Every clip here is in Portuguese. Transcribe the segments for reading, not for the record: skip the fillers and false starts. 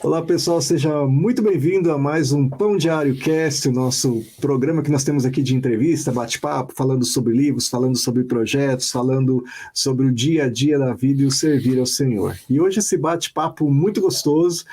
Olá pessoal, seja muito bem-vindo a mais um Pão Diário Cast, o nosso programa que nós temos aqui de entrevista, bate-papo, falando sobre livros, falando sobre projetos, falando sobre o dia a dia da vida e o servir ao Senhor. E hoje esse bate-papo muito gostoso,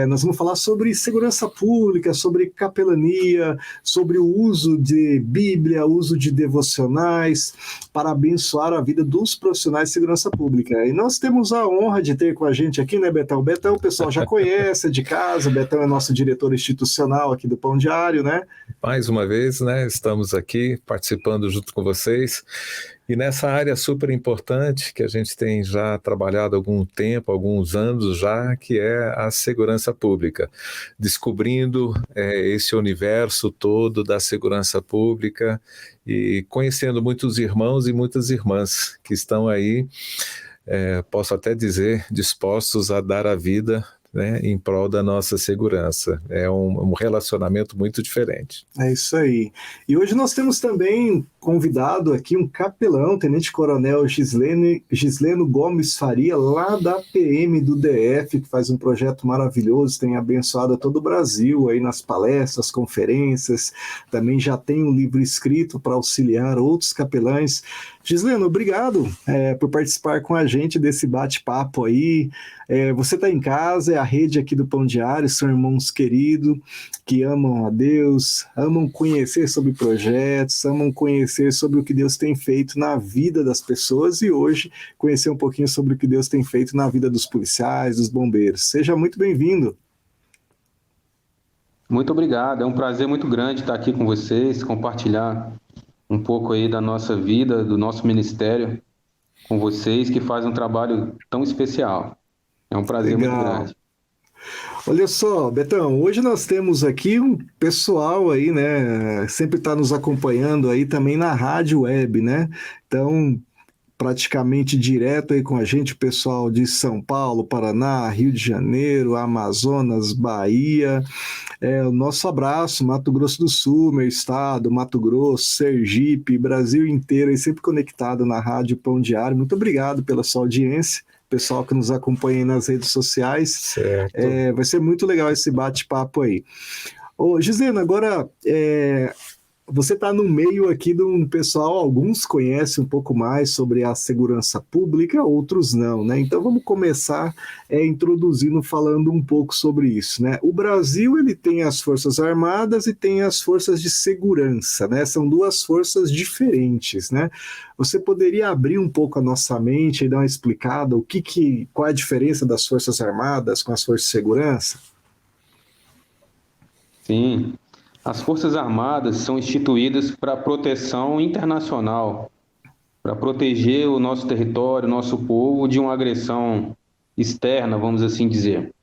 nós vamos falar sobre segurança pública, sobre capelania, sobre o uso de Bíblia, uso de devocionais para abençoar a vida dos profissionais de segurança pública. E nós temos a honra de ter com a gente aqui, né, Betão? Betão, o pessoal já conhece, é de casa, o Betão é nosso diretor institucional aqui do Pão Diário, né? Mais uma vez, né, estamos aqui participando junto com vocês e nessa área super importante que a gente tem já trabalhado há algum tempo, alguns anos já, que é a segurança pública, descobrindo esse universo todo da segurança pública e conhecendo muitos irmãos e muitas irmãs que estão aí, posso até dizer, dispostos a dar a vida, né, em prol da nossa segurança. É um relacionamento muito diferente. É isso aí. E hoje nós temos também convidado aqui um capelão, Tenente-Coronel Gisleno Gomes Faria, lá da PM do DF, que faz um projeto maravilhoso, tem abençoado a todo o Brasil aí nas palestras, conferências, também já tem um livro escrito para auxiliar outros capelães. Gisleno, obrigado por participar com a gente desse bate-papo aí. Você está em casa, é a rede aqui do Pão Diário, são irmãos queridos que amam a Deus, amam conhecer sobre projetos, amam conhecer sobre o que Deus tem feito na vida das pessoas e hoje conhecer um pouquinho sobre o que Deus tem feito na vida dos policiais, dos bombeiros. Seja muito bem-vindo. Muito obrigado, é um prazer muito grande estar aqui com vocês, compartilhar um pouco aí da nossa vida, do nosso ministério com vocês, que faz um trabalho tão especial. É um prazer muito grande. Olha só, Betão, hoje nós temos aqui um pessoal aí, né, sempre está nos acompanhando aí também na rádio web, né, então praticamente direto aí com a gente, o pessoal de São Paulo, Paraná, Rio de Janeiro, Amazonas, Bahia, o nosso abraço, Mato Grosso do Sul, meu estado, Mato Grosso, Sergipe, Brasil inteiro, aí sempre conectado na Rádio Pão Diário. Muito obrigado pela sua audiência, pessoal que nos acompanha aí nas redes sociais. Certo. Vai ser muito legal esse bate-papo aí. Ô, Gisleno, agora você está no meio aqui de um pessoal, alguns conhecem um pouco mais sobre a segurança pública, outros não, né? Então vamos começar introduzindo, falando um pouco sobre isso, né? O Brasil, ele tem as Forças Armadas e tem as Forças de Segurança, né? São duas forças diferentes, né? Você poderia abrir um pouco a nossa mente e dar uma explicada qual é a diferença das Forças Armadas com as Forças de Segurança? Sim. As Forças Armadas são instituídas para proteção internacional, para proteger o nosso território, o nosso povo de uma agressão externa, vamos assim dizer.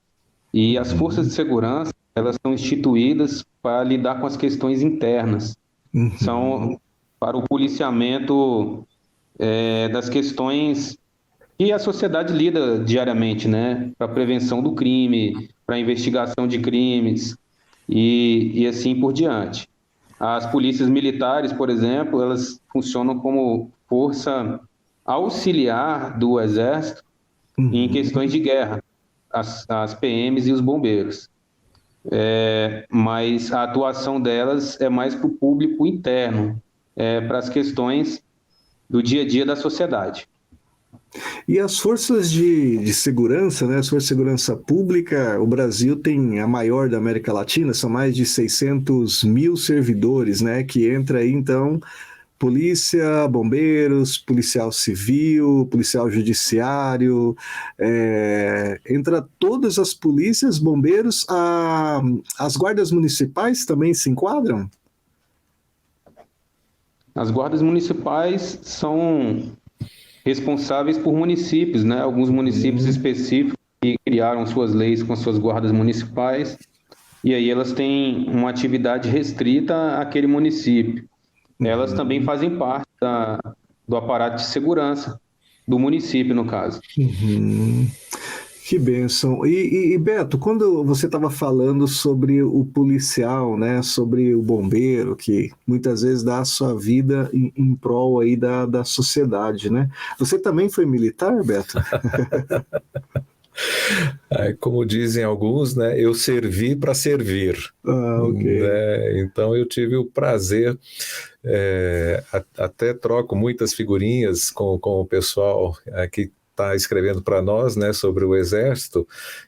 E as Forças de Segurança, elas são instituídas para lidar com as questões internas. São para o policiamento das questões que a sociedade lida diariamente, né? Para a prevenção do crime, para a investigação de crimes, e assim por diante. As polícias militares, por exemplo, elas funcionam como força auxiliar do Exército em questões de guerra, as PMs e os bombeiros. Mas a atuação delas é mais para o público interno, para as questões do dia a dia da sociedade. E as forças de segurança, né, as forças de segurança pública, o Brasil tem a maior da América Latina, são mais de 600 mil servidores, né, que entra aí, então, polícia, bombeiros, policial civil, policial judiciário, entra todas as polícias, bombeiros, as guardas municipais também se enquadram? As guardas municipais são responsáveis por municípios, né? Alguns municípios específicos que criaram suas leis com suas guardas municipais, e aí elas têm uma atividade restrita àquele município. Elas também fazem parte do aparato de segurança do município, no caso. Que bênção. E Beto, quando você estava falando sobre o policial, né, sobre o bombeiro, que muitas vezes dá a sua vida em prol aí da sociedade, né? Você também foi militar, Beto? Aí, como dizem alguns, né, eu servi para servir. Ok. Né? Então eu tive o prazer, até troco muitas figurinhas com o pessoal que está escrevendo para nós, né, sobre o Exército,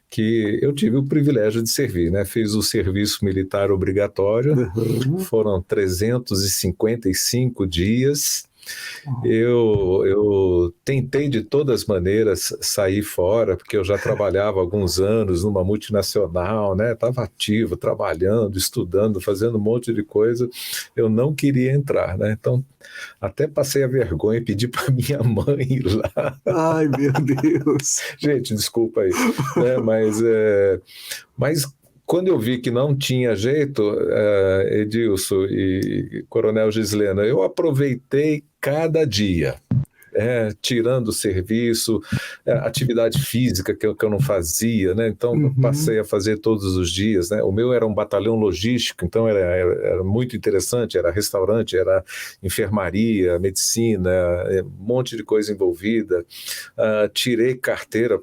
que eu tive o privilégio de servir, né? Fiz o serviço militar obrigatório, Uhum. foram 355 dias. Eu tentei de todas as maneiras sair fora, porque eu já trabalhava há alguns anos numa multinacional, né? Estava ativo, trabalhando, estudando, fazendo um monte de coisa. Eu não queria entrar, né? Então, até passei a vergonha e pedi para minha mãe ir lá. Ai, meu Deus. Gente, desculpa aí, né? Mas quando eu vi que não tinha jeito, Edilson e Coronel Gisleno, eu aproveitei cada dia. Tirando o serviço, atividade física que eu não fazia, né? Então eu passei a fazer todos os dias, né? O meu era um batalhão logístico, então era muito interessante, era restaurante, era enfermaria, medicina, um monte de coisa envolvida. Tirei carteira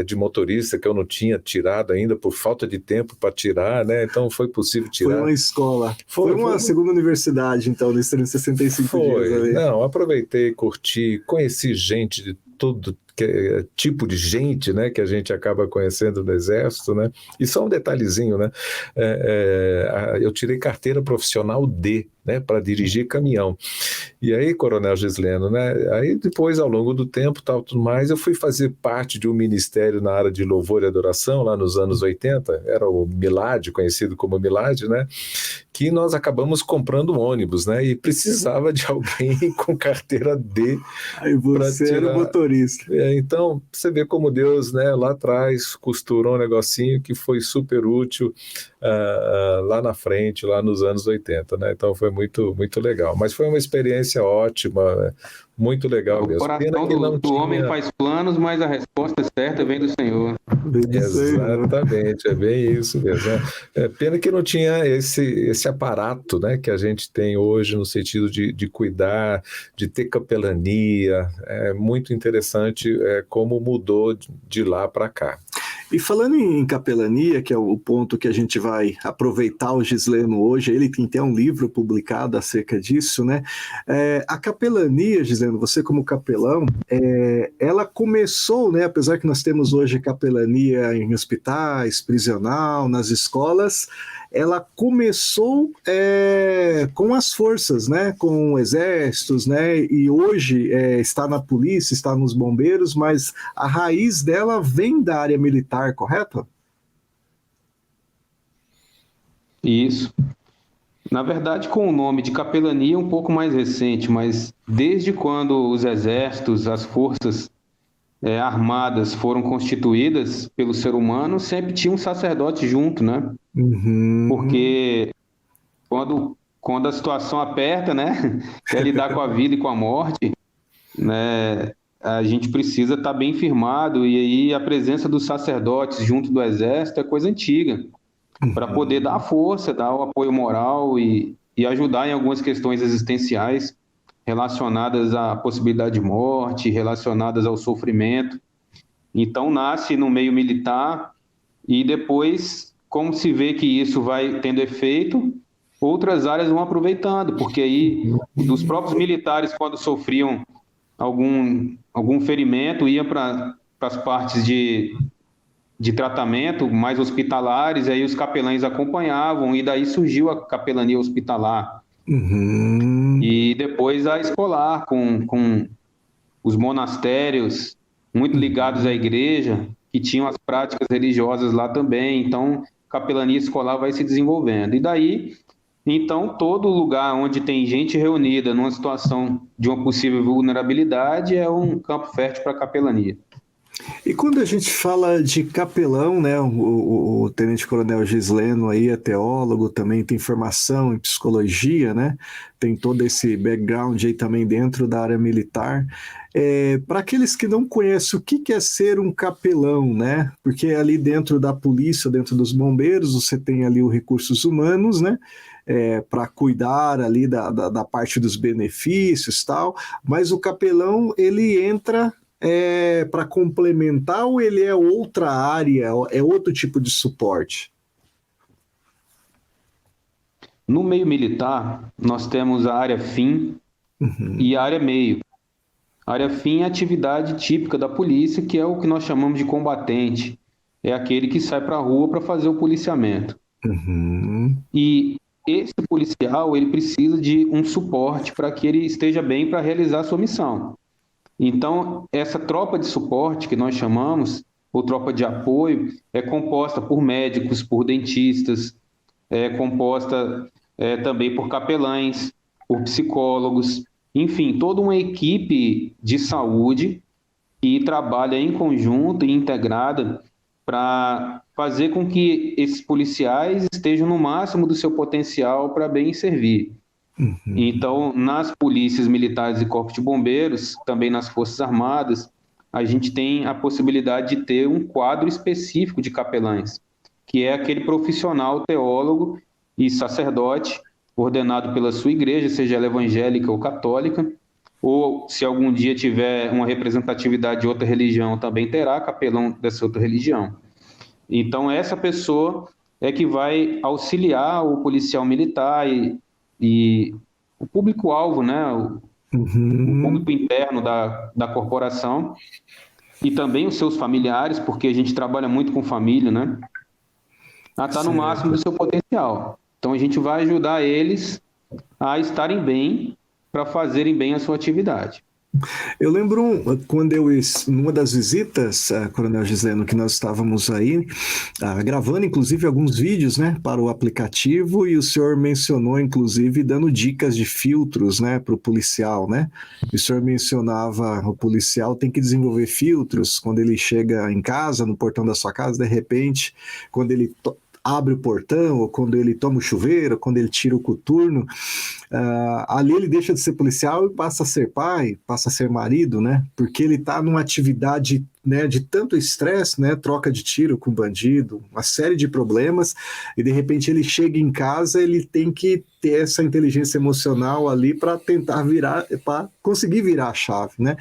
de motorista que eu não tinha tirado ainda por falta de tempo para tirar, né? Então foi possível tirar. Foi uma escola. Foi uma segunda universidade, então, nesses 365 dias ali. Não, aproveitei, curti, conheci gente de todo tipo de gente, né, que a gente acaba conhecendo no Exército, né? E só um detalhezinho, né? Eu tirei carteira profissional D, né, para dirigir caminhão. E aí, Coronel Gisleno, né? Aí depois, ao longo do tempo, tal, tudo mais, eu fui fazer parte de um ministério na área de louvor e adoração, lá nos anos 80, era o Milad, conhecido como Milad, né? Que nós acabamos comprando um ônibus, né? E precisava de alguém com carteira D. Aí você era o motorista. Então, você vê como Deus, né, lá atrás, costurou um negocinho que foi super útil lá na frente, lá nos anos 80, né? Então foi muito, muito legal. Mas foi uma experiência ótima, muito legal mesmo. O coração do homem faz planos, mas a resposta certa vem do Senhor. Exatamente, é bem isso mesmo. Pena que não tinha esse aparato, né, que a gente tem hoje no sentido de cuidar, de ter capelania. É muito interessante como mudou de lá para cá. E falando em capelania, que é o ponto que a gente vai aproveitar o Gisleno hoje, ele tem até um livro publicado acerca disso, né? A capelania, Gisleno, você como capelão, ela começou, né? Apesar que nós temos hoje capelania em hospitais, prisional, nas escolas, ela começou com as forças, né? Com exércitos, né? E hoje está na polícia, está nos bombeiros, mas a raiz dela vem da área militar, correto? Isso. Na verdade, com o nome de capelania é um pouco mais recente, mas desde quando os exércitos, as forças armadas foram constituídas pelo ser humano, sempre tinha um sacerdote junto, né? Uhum. Porque quando a situação aperta, né? Quer lidar com a vida e com a morte, né? A gente precisa estar bem firmado, e aí a presença dos sacerdotes junto do exército é coisa antiga, para poder dar força, dar o apoio moral e ajudar em algumas questões existenciais relacionadas à possibilidade de morte, relacionadas ao sofrimento. Então nasce no meio militar e depois, como se vê que isso vai tendo efeito, outras áreas vão aproveitando, porque aí dos próprios militares, quando sofriam algum ferimento, ia para as partes de tratamento mais hospitalares, aí os capelães acompanhavam, e daí surgiu a capelania hospitalar. Uhum. E depois a escolar, com os monastérios muito ligados à igreja, que tinham as práticas religiosas lá também. Então, capelania escolar vai se desenvolvendo. E daí, então, todo lugar onde tem gente reunida numa situação de uma possível vulnerabilidade é um campo fértil para a capelania. E quando a gente fala de capelão, né, o tenente-coronel Gisleno aí é teólogo, também tem formação em psicologia, né, tem todo esse background aí também dentro da área militar. Para aqueles que não conhecem o que é ser um capelão, né, porque ali dentro da polícia, dentro dos bombeiros, você tem ali os recursos humanos, né, para cuidar ali da parte dos benefícios e tal, mas o capelão, ele entra é para complementar ou ele é outra área, é outro tipo de suporte? No meio militar, nós temos a área fim Uhum, e a área meio. A área fim é a atividade típica da polícia, que é o que nós chamamos de combatente. É aquele que sai para a rua para fazer o policiamento. uhum, E esse policial, ele precisa de um suporte para que ele esteja bem para realizar a sua missão. Então, essa tropa de suporte que nós chamamos, ou tropa de apoio, é composta por médicos, por dentistas, é composta também por capelães, por psicólogos, enfim, toda uma equipe de saúde que trabalha em conjunto e integrada para fazer com que esses policiais estejam no máximo do seu potencial para bem servir. uhum, Então, nas polícias militares e corpos de bombeiros, também nas Forças Armadas, a gente tem a possibilidade de ter um quadro específico de capelães, que é aquele profissional teólogo e sacerdote ordenado pela sua igreja, seja ela evangélica ou católica, ou se algum dia tiver uma representatividade de outra religião, também terá capelão dessa outra religião. Então, essa pessoa é que vai auxiliar o policial militar e o público-alvo, né, o uhum. público interno da corporação e também os seus familiares, porque a gente trabalha muito com família, né, a estar no máximo do Certo. seu potencial. Então, a gente vai ajudar eles a estarem bem para fazerem bem a sua atividade. Eu lembro quando numa das visitas, Coronel Gisleno, que nós estávamos aí, gravando inclusive alguns vídeos, né, para o aplicativo, e o senhor mencionou, inclusive, dando dicas de filtros, né, para o policial, né? E o senhor mencionava, o policial tem que desenvolver filtros quando ele chega em casa, no portão da sua casa, de repente, quando ele abre o portão, ou quando ele toma o chuveiro, quando ele tira o coturno, ali ele deixa de ser policial e passa a ser pai, passa a ser marido, né? Porque ele está numa atividade, né, de tanto estresse, né? Troca de tiro com bandido, uma série de problemas, e de repente ele chega em casa, ele tem que ter essa inteligência emocional ali para tentar virar, para conseguir virar a chave, né?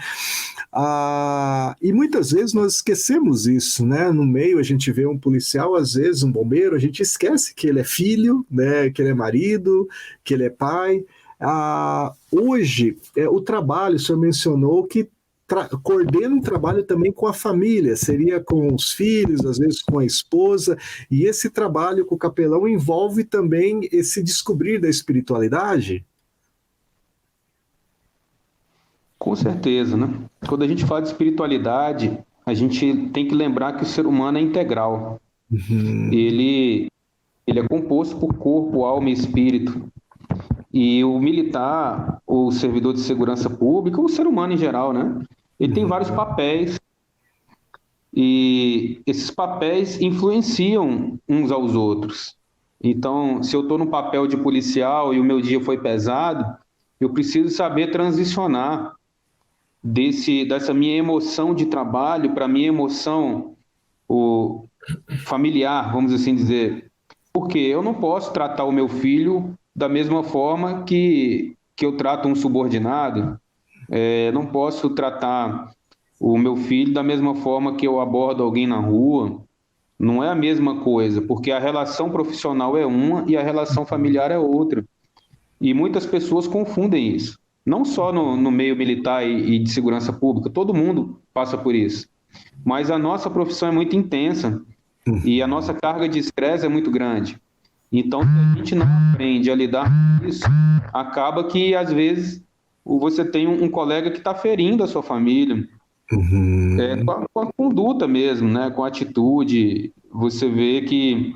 E muitas vezes nós esquecemos isso, né? No meio a gente vê um policial, às vezes um bombeiro, a gente esquece que ele é filho, né? Que ele é marido, que ele é pai. Hoje, o trabalho, o senhor mencionou que coordena um trabalho também com a família, seria com os filhos, às vezes com a esposa, e esse trabalho com o capelão envolve também esse descobrir da espiritualidade? Com certeza, né? Quando a gente fala de espiritualidade, a gente tem que lembrar que o ser humano é integral. Uhum, Ele é composto por corpo, alma e espírito. E o militar, o servidor de segurança pública, o ser humano em geral, né? Ele tem vários uhum, papéis e esses papéis influenciam uns aos outros. Então, se eu estou no papel de policial e o meu dia foi pesado, eu preciso saber transicionar dessa minha emoção de trabalho para a minha emoção familiar, vamos assim dizer. Porque eu não posso tratar o meu filho da mesma forma que eu trato um subordinado, não posso tratar o meu filho da mesma forma que eu abordo alguém na rua. Não é a mesma coisa, porque a relação profissional é uma e a relação familiar é outra. E muitas pessoas confundem isso. Não só no meio militar e de segurança pública, todo mundo passa por isso. Mas a nossa profissão é muito intensa e a nossa carga de estresse é muito grande. Então, se a gente não aprende a lidar com isso, acaba que, às vezes, você tem um colega que está ferindo a sua família, uhum, com a conduta mesmo, né? Com a atitude. Você vê que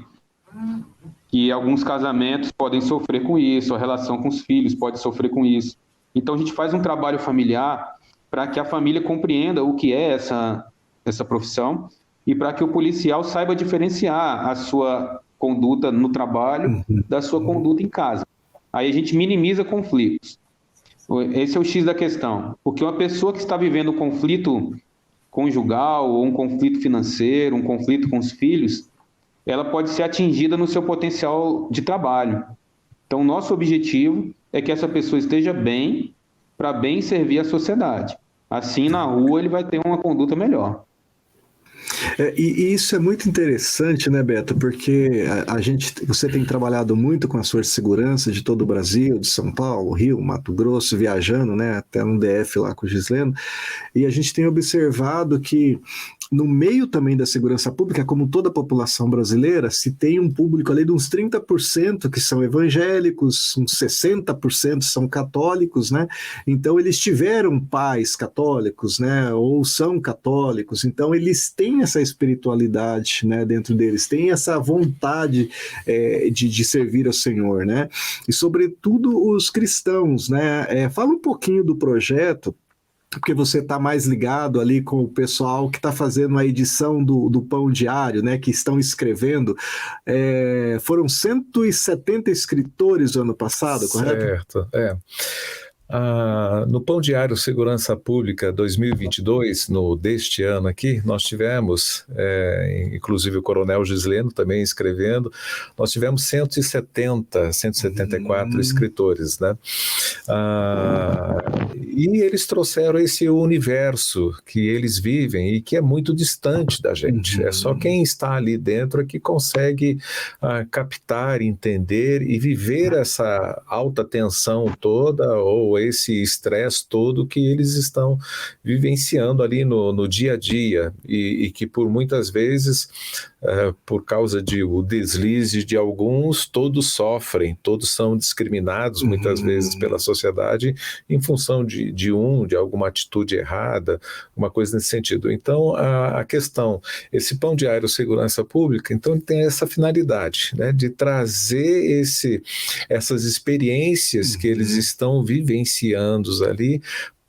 alguns casamentos podem sofrer com isso, a relação com os filhos pode sofrer com isso. Então, a gente faz um trabalho familiar para que a família compreenda o que é essa profissão e para que o policial saiba diferenciar a sua conduta no trabalho da sua uhum. conduta em casa. Aí a gente minimiza conflitos. Esse é o X da questão. Porque uma pessoa que está vivendo um conflito conjugal, ou um conflito financeiro, um conflito com os filhos, ela pode ser atingida no seu potencial de trabalho. Então, nosso objetivo é que essa pessoa esteja bem para bem servir a sociedade. Assim, na rua, ele vai ter uma conduta melhor. E isso é muito interessante, né, Beto? Porque você tem trabalhado muito com as forças de segurança de todo o Brasil, de São Paulo, Rio, Mato Grosso, viajando, né, até no DF lá com o Gisleno, e a gente tem observado que no meio também da segurança pública, como toda a população brasileira, se tem um público ali de uns 30% que são evangélicos, uns 60% são católicos, né? Então eles tiveram pais católicos, né? Ou são católicos, então eles têm essa espiritualidade, né, dentro deles, têm essa vontade de servir ao Senhor, né? E sobretudo os cristãos, né? Fala um pouquinho do projeto, porque você está mais ligado ali com o pessoal que está fazendo a edição do Pão Diário, né, que estão escrevendo. Foram 170 escritores no ano passado, correto? Certo, no Pão Diário Segurança Pública 2022, deste ano aqui, nós tivemos, inclusive o Coronel Gisleno também escrevendo, nós tivemos 174 escritores, né? E eles trouxeram esse universo que eles vivem e que é muito distante da gente. É só quem está ali dentro que consegue captar, entender e viver essa alta tensão toda ou esse estresse todo que eles estão vivenciando ali no dia a dia e que por muitas vezes, por causa o deslize de alguns, todos sofrem, todos são discriminados muitas vezes pela sociedade em função de alguma atitude errada, uma coisa nesse sentido. Então, a questão, esse Pão Diário Segurança Pública, então tem essa finalidade, né, de trazer essas experiências que eles estão vivenciando ali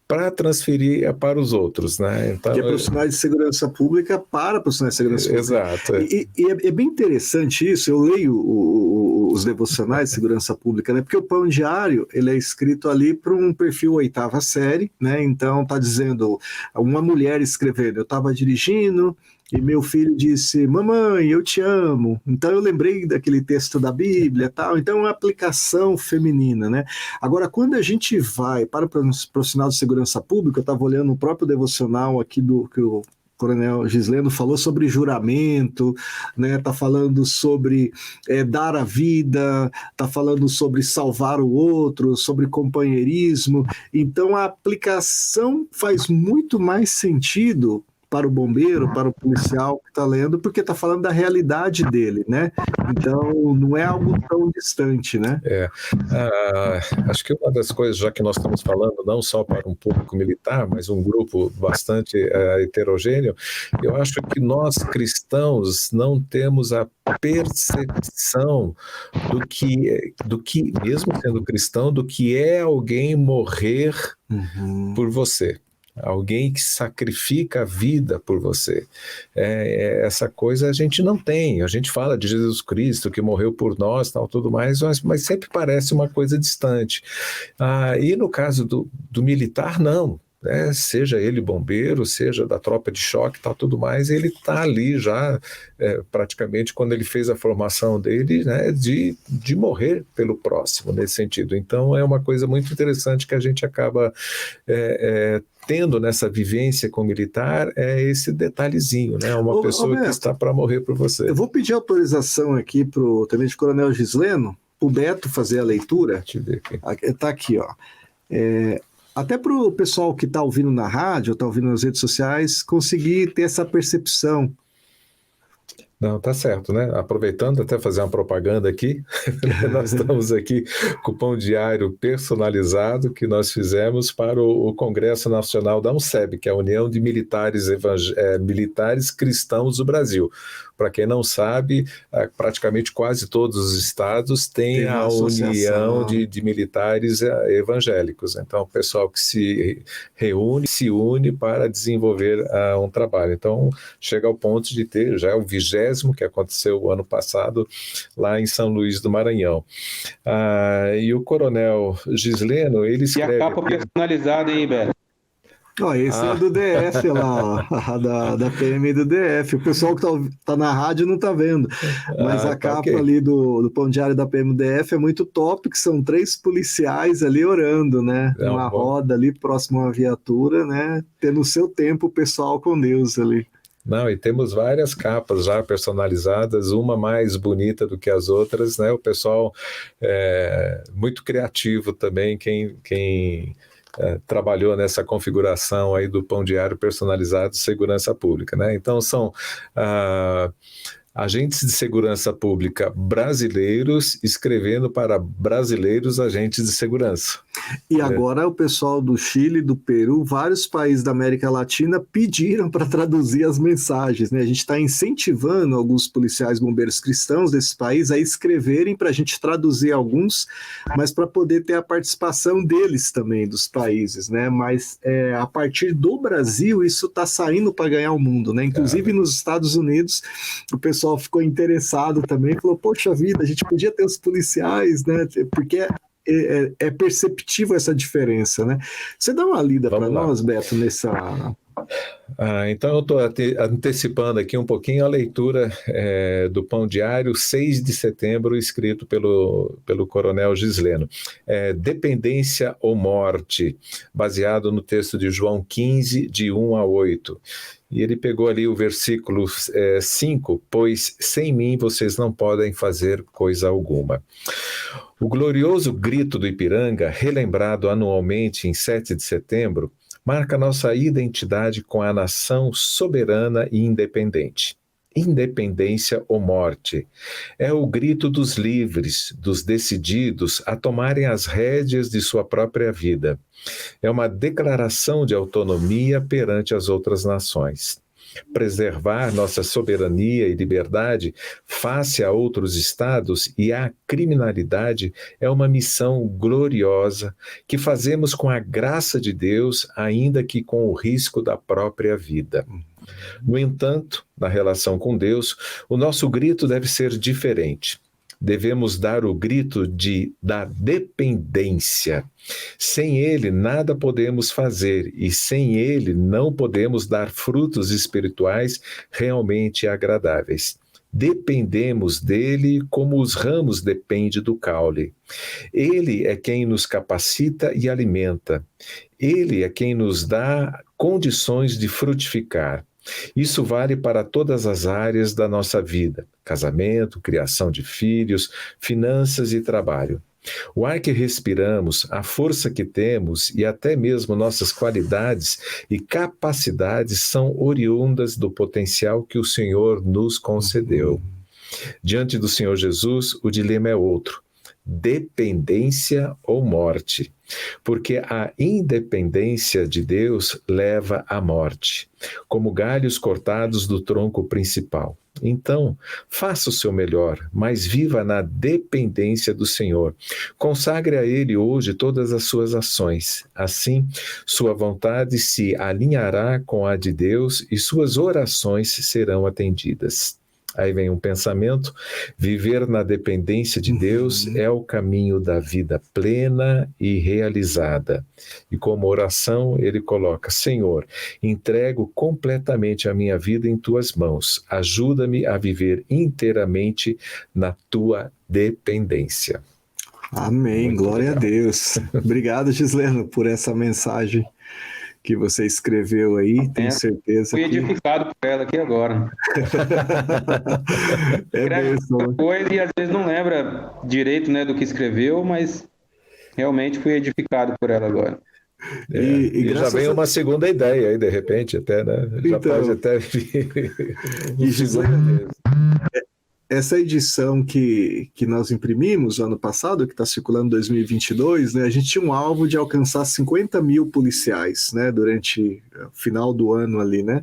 para transferir para os outros, né? Então, de profissionais de segurança pública para profissionais de segurança pública. Exato. E é bem interessante isso, eu leio os devocionais de segurança pública, né? Porque o Pão Diário, ele é escrito ali para um perfil 8ª série, né? Então tá dizendo, uma mulher escrevendo, eu estava dirigindo e meu filho disse, mamãe, eu te amo. Então eu lembrei daquele texto da Bíblia e tal. Então é uma aplicação feminina, né? Agora, quando a gente vai para o profissional de segurança pública, eu estava olhando o próprio devocional aqui que o Coronel Gisleno falou sobre juramento, né? Tá falando sobre dar a vida, tá falando sobre salvar o outro, sobre companheirismo. Então a aplicação faz muito mais sentido para o bombeiro, para o policial que está lendo, porque está falando da realidade dele, né? Então, não é algo tão distante, né? Acho que uma das coisas, já que nós estamos falando não só para um público militar, mas um grupo bastante heterogêneo, eu acho que nós cristãos não temos a percepção do que, mesmo sendo cristão, do que é alguém morrer por você. Alguém que sacrifica a vida por você. Essa coisa a gente não tem. A gente fala de Jesus Cristo que morreu por nós, tal, tudo mais, mas sempre parece uma coisa distante. E no caso do militar, não. Seja ele bombeiro, seja da tropa de choque, tal, tudo mais, ele está ali já, praticamente, quando ele fez a formação dele, né, de morrer pelo próximo, nesse sentido. Então, é uma coisa muito interessante que a gente acaba tendo nessa vivência com o militar, esse detalhezinho, né, uma pessoa Beto, que está para morrer por você. Eu vou pedir autorização aqui para o Tenente Coronel Gisleno, o Beto fazer a leitura. Deixa eu ver aqui. Está aqui, ó. Até para o pessoal que está ouvindo na rádio, está ouvindo nas redes sociais, conseguir ter essa percepção. Não, tá certo, né? Aproveitando até fazer uma propaganda aqui, nós estamos aqui com o Pão Diário personalizado que nós fizemos para o Congresso Nacional da UNCEB, que é a União de Militares Cristãos do Brasil. Para quem não sabe, praticamente quase todos os estados têm a União de Militares Evangélicos. Então, o pessoal que se une para desenvolver um trabalho. Então, chega ao ponto de ter já o 20º, que aconteceu o ano passado, lá em São Luís do Maranhão. E o Coronel Gisleno, ele escreve... E a capa personalizada aí, Beto? Ó, esse é do DF lá, ó, da PM do DF. O pessoal que tá na rádio não tá vendo, mas a Tá capa ok. ali do Pão Diário da PM do DF é muito top, que são 3 policiais ali orando, né? Não, Numa bom. roda ali próximo à viatura, né? Tendo o seu tempo o pessoal com Deus ali. Não, e temos várias capas já personalizadas, uma mais bonita do que as outras, né? O pessoal muito criativo também, quem trabalhou nessa configuração aí do Pão Diário personalizado de segurança pública, né? Então são agentes de segurança pública brasileiros escrevendo para brasileiros agentes de segurança. E agora o pessoal do Chile, do Peru, vários países da América Latina pediram para traduzir as mensagens, né? A gente está incentivando alguns policiais bombeiros cristãos desses países a escreverem para a gente traduzir alguns, mas para poder ter a participação deles também, dos países, né? Mas a partir do Brasil, isso está saindo para ganhar o mundo, né? Inclusive nos Estados Unidos, o pessoal ficou interessado também, falou, poxa vida, a gente podia ter os policiais, né? Porque é perceptível essa diferença, né? Você dá uma lida para nós, Beto, nessa... Então eu estou antecipando aqui um pouquinho a leitura do Pão Diário, 6 de setembro, escrito pelo Coronel Gisleno. Dependência ou morte, baseado no texto de João 15, de 1 a 8. E ele pegou ali o versículo 5, pois sem mim vocês não podem fazer coisa alguma. O glorioso grito do Ipiranga, relembrado anualmente em 7 de setembro, marca nossa identidade com a nação soberana e independente. Independência ou morte. É o grito dos livres, dos decididos a tomarem as rédeas de sua própria vida. É uma declaração de autonomia perante as outras nações. Preservar nossa soberania e liberdade face a outros estados e à criminalidade é uma missão gloriosa que fazemos com a graça de Deus, ainda que com o risco da própria vida. No entanto, na relação com Deus, o nosso grito deve ser diferente. Devemos dar o grito da dependência. Sem Ele, nada podemos fazer, e sem Ele, não podemos dar frutos espirituais realmente agradáveis. Dependemos dele como os ramos dependem do caule. Ele é quem nos capacita e alimenta. Ele é quem nos dá condições de frutificar. Isso vale para todas as áreas da nossa vida: casamento, criação de filhos, finanças e trabalho. O ar que respiramos, a força que temos e até mesmo nossas qualidades e capacidades são oriundas do potencial que o Senhor nos concedeu. Diante do Senhor Jesus, o dilema é outro: dependência ou morte. Porque a independência de Deus leva à morte, como galhos cortados do tronco principal. Então, faça o seu melhor, mas viva na dependência do Senhor. Consagre a Ele hoje todas as suas ações. Assim, sua vontade se alinhará com a de Deus e suas orações serão atendidas. Aí vem um pensamento: viver na dependência de Deus é o caminho da vida plena e realizada. E como oração, ele coloca: Senhor, entrego completamente a minha vida em tuas mãos. Ajuda-me a viver inteiramente na tua dependência. Amém, Muito glória legal. a Deus. Obrigado, Gisleno, por essa mensagem que você escreveu aí, tenho certeza Fui que... edificado por ela aqui agora. É Escreve muita mesmo. coisa e às vezes não lembra direito, né, do que escreveu, mas realmente fui edificado por ela agora. E E já graças vem a... uma segunda ideia aí, de repente, até, né? Já Então, pode até vir um e segundo Gislene, texto. essa edição que nós imprimimos ano passado, que está circulando em 2022, né, a gente tinha um alvo de alcançar 50 mil policiais, né, durante o final do ano ali, né,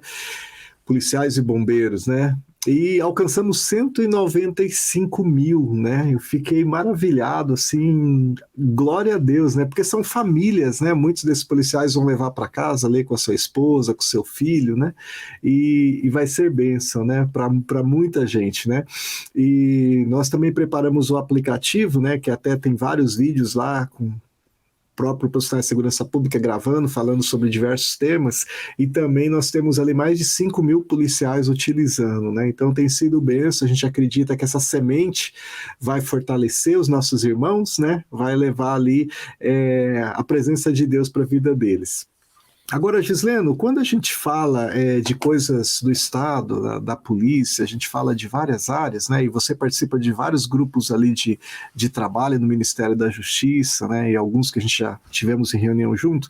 policiais e bombeiros, né, e alcançamos 195 mil, né? Eu fiquei maravilhado, assim, glória a Deus, né? Porque são famílias, né? Muitos desses policiais vão levar para casa, ler com a sua esposa, com o seu filho, né? E vai ser bênção, né? Para muita gente, né? E nós também preparamos o aplicativo, né? Que até tem vários vídeos lá com próprio profissional de segurança pública gravando, falando sobre diversos temas, e também nós temos ali mais de 5 mil policiais utilizando, né? Então tem sido benção, a gente acredita que essa semente vai fortalecer os nossos irmãos, né? Vai levar ali a presença de Deus para a vida deles. Agora, Gisleno, quando a gente fala de coisas do Estado, da polícia, a gente fala de várias áreas, né? E você participa de vários grupos ali de trabalho no Ministério da Justiça, né? E alguns que a gente já tivemos em reunião junto.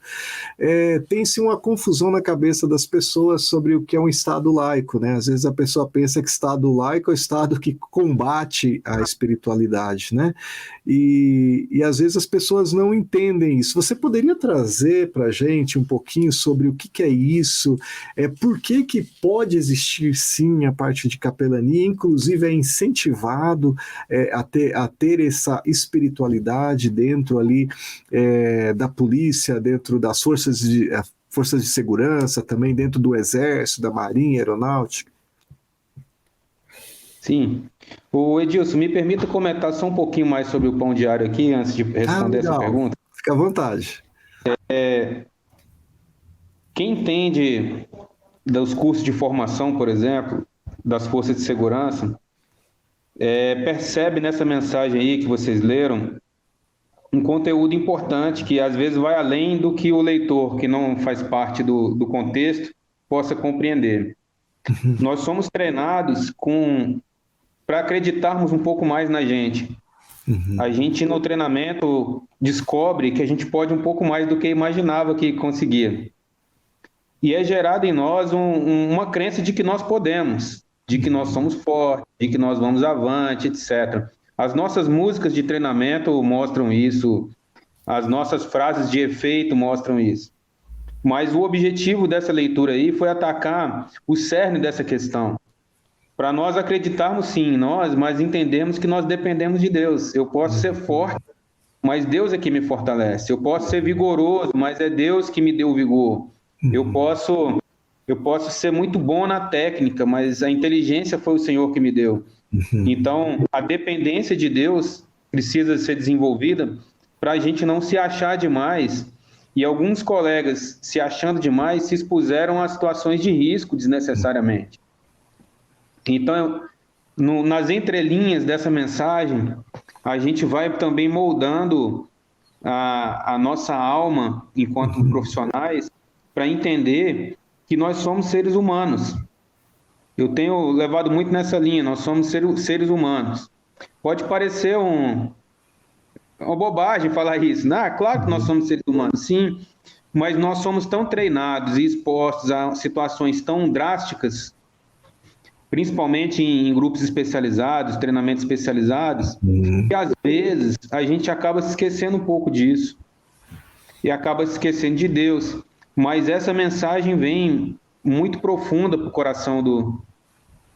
Tem-se uma confusão na cabeça das pessoas sobre o que é um Estado laico, né? Às vezes a pessoa pensa que Estado laico é o Estado que combate a espiritualidade, né? E às vezes as pessoas não entendem isso. Você poderia trazer para a gente um pouquinho sobre o que é isso, por que pode existir sim a parte de capelania, inclusive é incentivado a ter essa espiritualidade dentro ali da polícia, dentro das forças de segurança, também dentro do Exército, da Marinha, Aeronáutica? Sim. O Edilson, me permita comentar só um pouquinho mais sobre o pão diário aqui, antes de responder essa pergunta. Fica à vontade. Quem entende dos cursos de formação, por exemplo, das forças de segurança, percebe nessa mensagem aí que vocês leram um conteúdo importante que às vezes vai além do que o leitor, que não faz parte do contexto, possa compreender. Nós somos treinados para acreditarmos um pouco mais na gente. A gente, no treinamento, descobre que a gente pode um pouco mais do que imaginava que conseguia. E é gerado em nós uma crença de que nós podemos, de que nós somos fortes, de que nós vamos avante, etc. As nossas músicas de treinamento mostram isso, as nossas frases de efeito mostram isso. Mas o objetivo dessa leitura aí foi atacar o cerne dessa questão. Para nós acreditarmos sim em nós, mas entendemos que nós dependemos de Deus. Eu posso ser forte, mas Deus é que me fortalece. Eu posso ser vigoroso, mas é Deus que me deu o vigor. Eu posso ser muito bom na técnica, mas a inteligência foi o Senhor que me deu. Então, a dependência de Deus precisa ser desenvolvida para a gente não se achar demais. E alguns colegas, se achando demais, se expuseram a situações de risco desnecessariamente. Então, nas entrelinhas dessa mensagem, a gente vai também moldando a nossa alma enquanto profissionais para entender que nós somos seres humanos. Eu tenho levado muito nessa linha, nós somos seres humanos. Pode parecer uma bobagem falar isso, né? Claro que nós somos seres humanos, sim, mas nós somos tão treinados e expostos a situações tão drásticas, principalmente em grupos especializados, treinamentos especializados, que às vezes a gente acaba se esquecendo um pouco disso e acaba se esquecendo de Deus. Mas essa mensagem vem muito profunda para o coração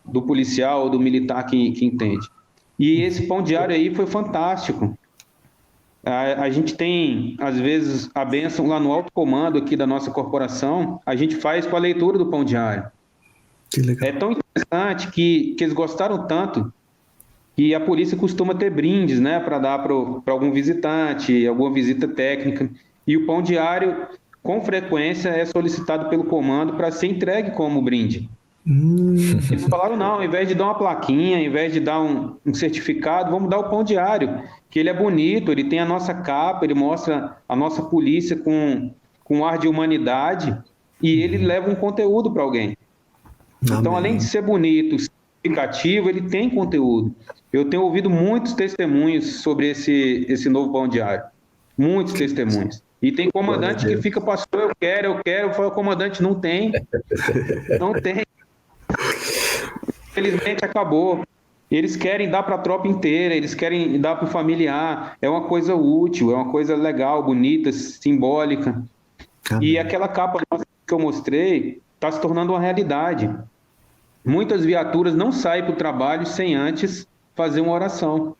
do policial, do militar que entende. E esse pão diário aí foi fantástico. A gente tem, às vezes, a bênção lá no alto comando aqui da nossa corporação, a gente faz com a leitura do pão diário. Que legal. É tão interessante que eles gostaram tanto que a polícia costuma ter brindes, né, para dar para algum visitante, alguma visita técnica. E o pão diário, com frequência, é solicitado pelo comando para ser entregue como brinde. Eles falaram, não, ao invés de dar uma plaquinha, ao invés de dar um certificado, vamos dar o pão diário, que ele é bonito, ele tem a nossa capa, ele mostra a nossa polícia com um ar de humanidade e ele leva um conteúdo para alguém. Então, além de ser bonito, significativo, ele tem conteúdo. Eu tenho ouvido muitos testemunhos sobre esse novo pão diário. Muitos testemunhos. E tem comandante que fica, pastor, eu quero. Eu falo, comandante, não tem. Não tem. Infelizmente, acabou. Eles querem dar para a tropa inteira, eles querem dar para o familiar. É uma coisa útil, é uma coisa legal, bonita, simbólica. E aquela capa que eu mostrei está se tornando uma realidade. Muitas viaturas não saem para o trabalho sem antes fazer uma oração.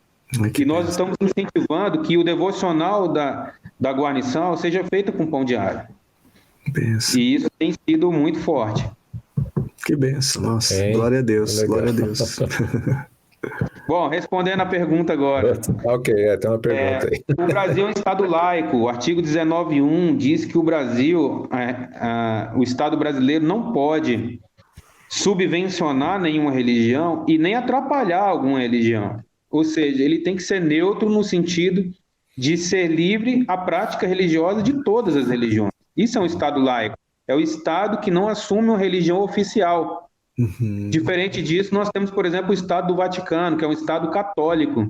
E nós estamos incentivando que o devocional da guarnição seja feito com pão diário. E isso tem sido muito forte. Que benção, nossa. Glória a Deus, glória a Deus. Bom, respondendo a pergunta agora. Ok, tem uma pergunta aí. O Brasil é um Estado laico. O artigo 19.1 diz que o Brasil, o Estado brasileiro não pode subvencionar nenhuma religião e nem atrapalhar alguma religião. Ou seja, ele tem que ser neutro no sentido de ser livre à prática religiosa de todas as religiões. Isso é um Estado laico. É o Estado que não assume uma religião oficial. Diferente disso, nós temos, por exemplo, o Estado do Vaticano, que é um Estado católico.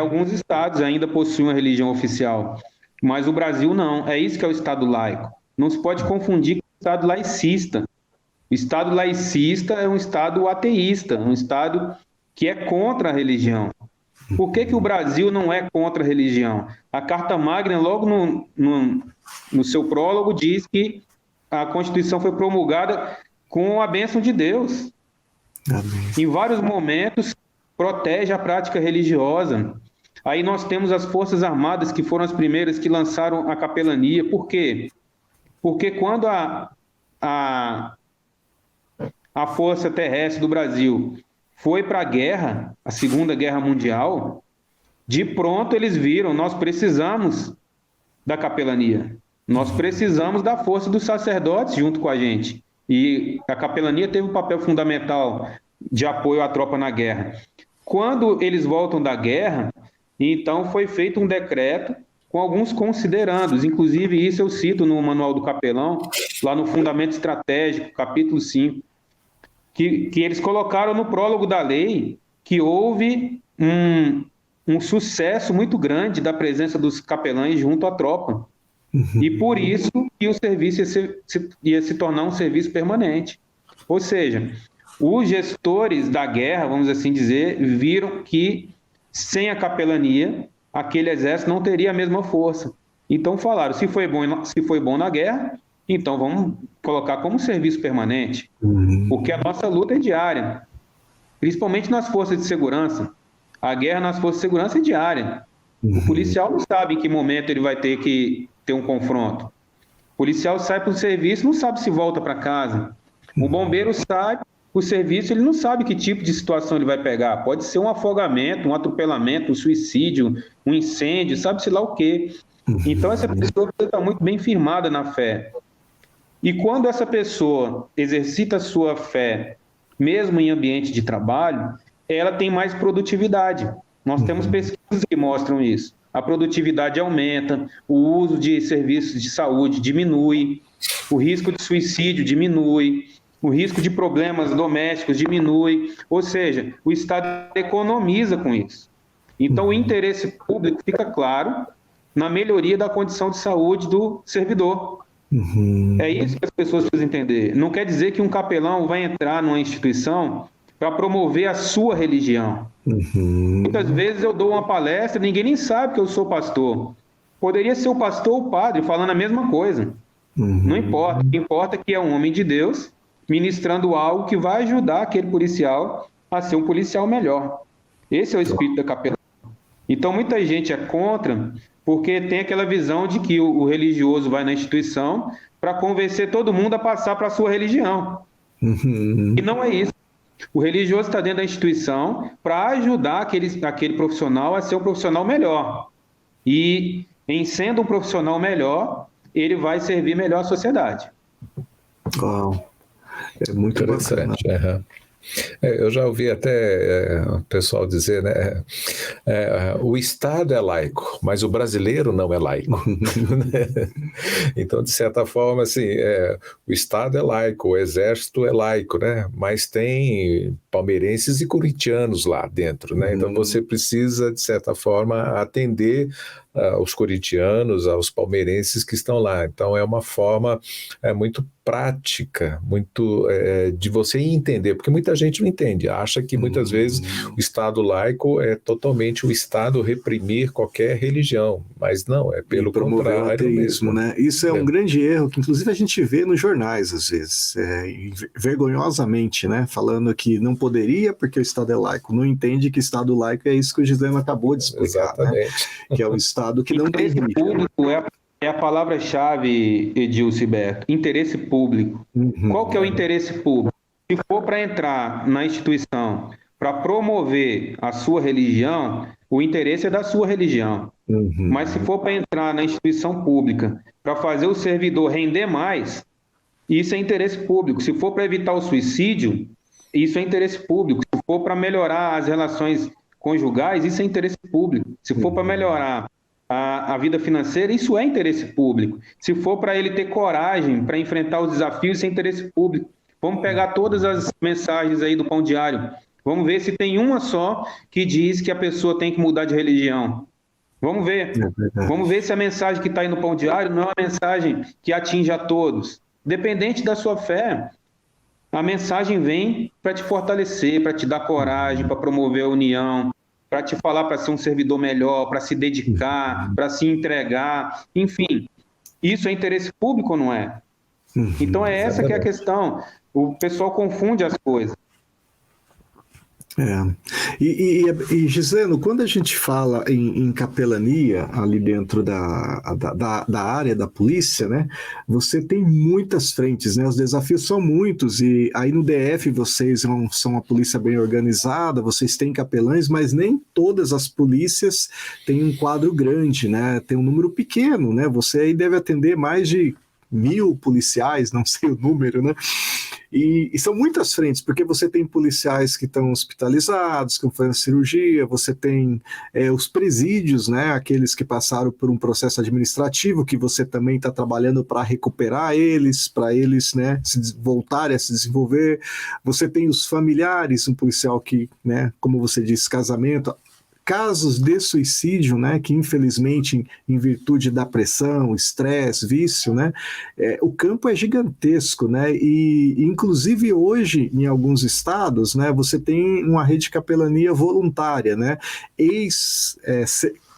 Alguns estados ainda possuem uma religião oficial, mas o Brasil não. É isso que é o Estado laico. Não se pode confundir com o Estado laicista. O Estado laicista é um Estado ateísta, um Estado que é contra a religião. Por que o Brasil não é contra a religião? A Carta Magna, logo no seu prólogo, diz que a Constituição foi promulgada com a bênção de Deus. Amém. Em vários momentos, protege a prática religiosa. Aí nós temos as Forças Armadas, que foram as primeiras que lançaram a capelania. Por quê? Porque quando a Força Terrestre do Brasil foi para a guerra, a Segunda Guerra Mundial, de pronto eles viram, nós precisamos da capelania. Nós precisamos da força dos sacerdotes junto com a gente. E a capelania teve um papel fundamental de apoio à tropa na guerra. Quando eles voltam da guerra, então foi feito um decreto com alguns considerandos, inclusive isso eu cito no Manual do Capelão, lá no Fundamento Estratégico, capítulo 5, que eles colocaram no prólogo da lei que houve um sucesso muito grande da presença dos capelães junto à tropa. E por isso que o serviço ia se tornar um serviço permanente. Ou seja, os gestores da guerra, vamos assim dizer, viram que sem a capelania, aquele exército não teria a mesma força. Então falaram, se foi bom na guerra, então vamos colocar como serviço permanente, porque a nossa luta é diária, principalmente nas forças de segurança. A guerra nas forças de segurança é diária. O policial não sabe em que momento ele vai ter que ter um confronto. O policial sai para o serviço, não sabe se volta para casa. O bombeiro sai para o serviço, ele não sabe que tipo de situação ele vai pegar. Pode ser um afogamento, um atropelamento, um suicídio, um incêndio, sabe-se lá o quê. Então essa pessoa está muito bem firmada na fé. E quando essa pessoa exercita a sua fé, mesmo em ambiente de trabalho, ela tem mais produtividade. Nós temos pesquisas que mostram isso. A produtividade aumenta, o uso de serviços de saúde diminui, o risco de suicídio diminui, o risco de problemas domésticos diminui, ou seja, o Estado economiza com isso. Então, o interesse público fica claro na melhoria da condição de saúde do servidor. É isso que as pessoas precisam entender. Não quer dizer que um capelão vai entrar numa instituição para promover a sua religião. Muitas vezes eu dou uma palestra, ninguém nem sabe que eu sou pastor. Poderia ser o pastor ou o padre falando a mesma coisa. Não importa. O que importa é que é um homem de Deus ministrando algo que vai ajudar aquele policial a ser um policial melhor. Esse é o espírito da capelania. Então muita gente é contra porque tem aquela visão de que o religioso vai na instituição para convencer todo mundo a passar para a sua religião. E não é isso. O religioso está dentro da instituição para ajudar aquele profissional a ser um profissional melhor. E, em sendo um profissional melhor, ele vai servir melhor à sociedade. Uau. É muito interessante. Eu já ouvi até o pessoal dizer, né? O Estado é laico, mas o brasileiro não é laico. Então, de certa forma, assim, o Estado é laico, o Exército é laico, né? Mas tem palmeirenses e corintianos lá dentro, né? Então, você precisa, de certa forma, atender aos corintianos, aos palmeirenses que estão lá. Então, é uma forma muito prática, muito de você entender, porque muita gente não entende, acha que muitas vezes o Estado laico é totalmente o Estado reprimir qualquer religião, mas não, é pelo contrário o ateísmo, mesmo. Né? Isso é um grande erro, que inclusive a gente vê nos jornais às vezes, vergonhosamente, né? Falando que não poderia porque o Estado é laico, não entende que Estado laico é isso que o Gisleno acabou de explicar, né? Que é o Estado que não tem religião. É a palavra-chave, Edilson e Beto, interesse público. Qual que é o interesse público? Se for para entrar na instituição para promover a sua religião, o interesse é da sua religião. Mas se for para entrar na instituição pública, para fazer o servidor render mais, isso é interesse público. Se for para evitar o suicídio, isso é interesse público. Se for para melhorar as relações conjugais, isso é interesse público. Se for para melhorar a vida financeira, isso é interesse público. Se for para ele ter coragem para enfrentar os desafios, isso é interesse público. Vamos pegar todas as mensagens aí do Pão Diário. Vamos ver se tem uma só que diz que a pessoa tem que mudar de religião. Vamos ver. Vamos ver se a mensagem que está aí no Pão Diário não é uma mensagem que atinge a todos. Dependente da sua fé, a mensagem vem para te fortalecer, para te dar coragem, para promover a união, para te falar para ser um servidor melhor, para se dedicar, para se entregar, enfim. Isso é interesse público ou não é? Então é essa que é a questão. O pessoal confunde as coisas. Gisleno, quando a gente fala em capelania ali dentro da área da polícia, né, você tem muitas frentes, né, os desafios são muitos, e aí no DF vocês são uma polícia bem organizada, vocês têm capelães, mas nem todas as polícias têm um quadro grande, né, tem um número pequeno, né, você aí deve atender mais de 1.000 policiais, não sei o número, né? E são muitas frentes, porque você tem policiais que estão hospitalizados, que fazem cirurgia, você tem os presídios, né? Aqueles que passaram por um processo administrativo, que você também está trabalhando para recuperar eles, para eles, né, voltarem a se desenvolver. Você tem os familiares, um policial que, né, como você disse, casamento, casos de suicídio, né, que infelizmente em virtude da pressão, estresse, vício, né, o campo é gigantesco, né, e inclusive hoje em alguns estados, né, você tem uma rede de capelania voluntária, né,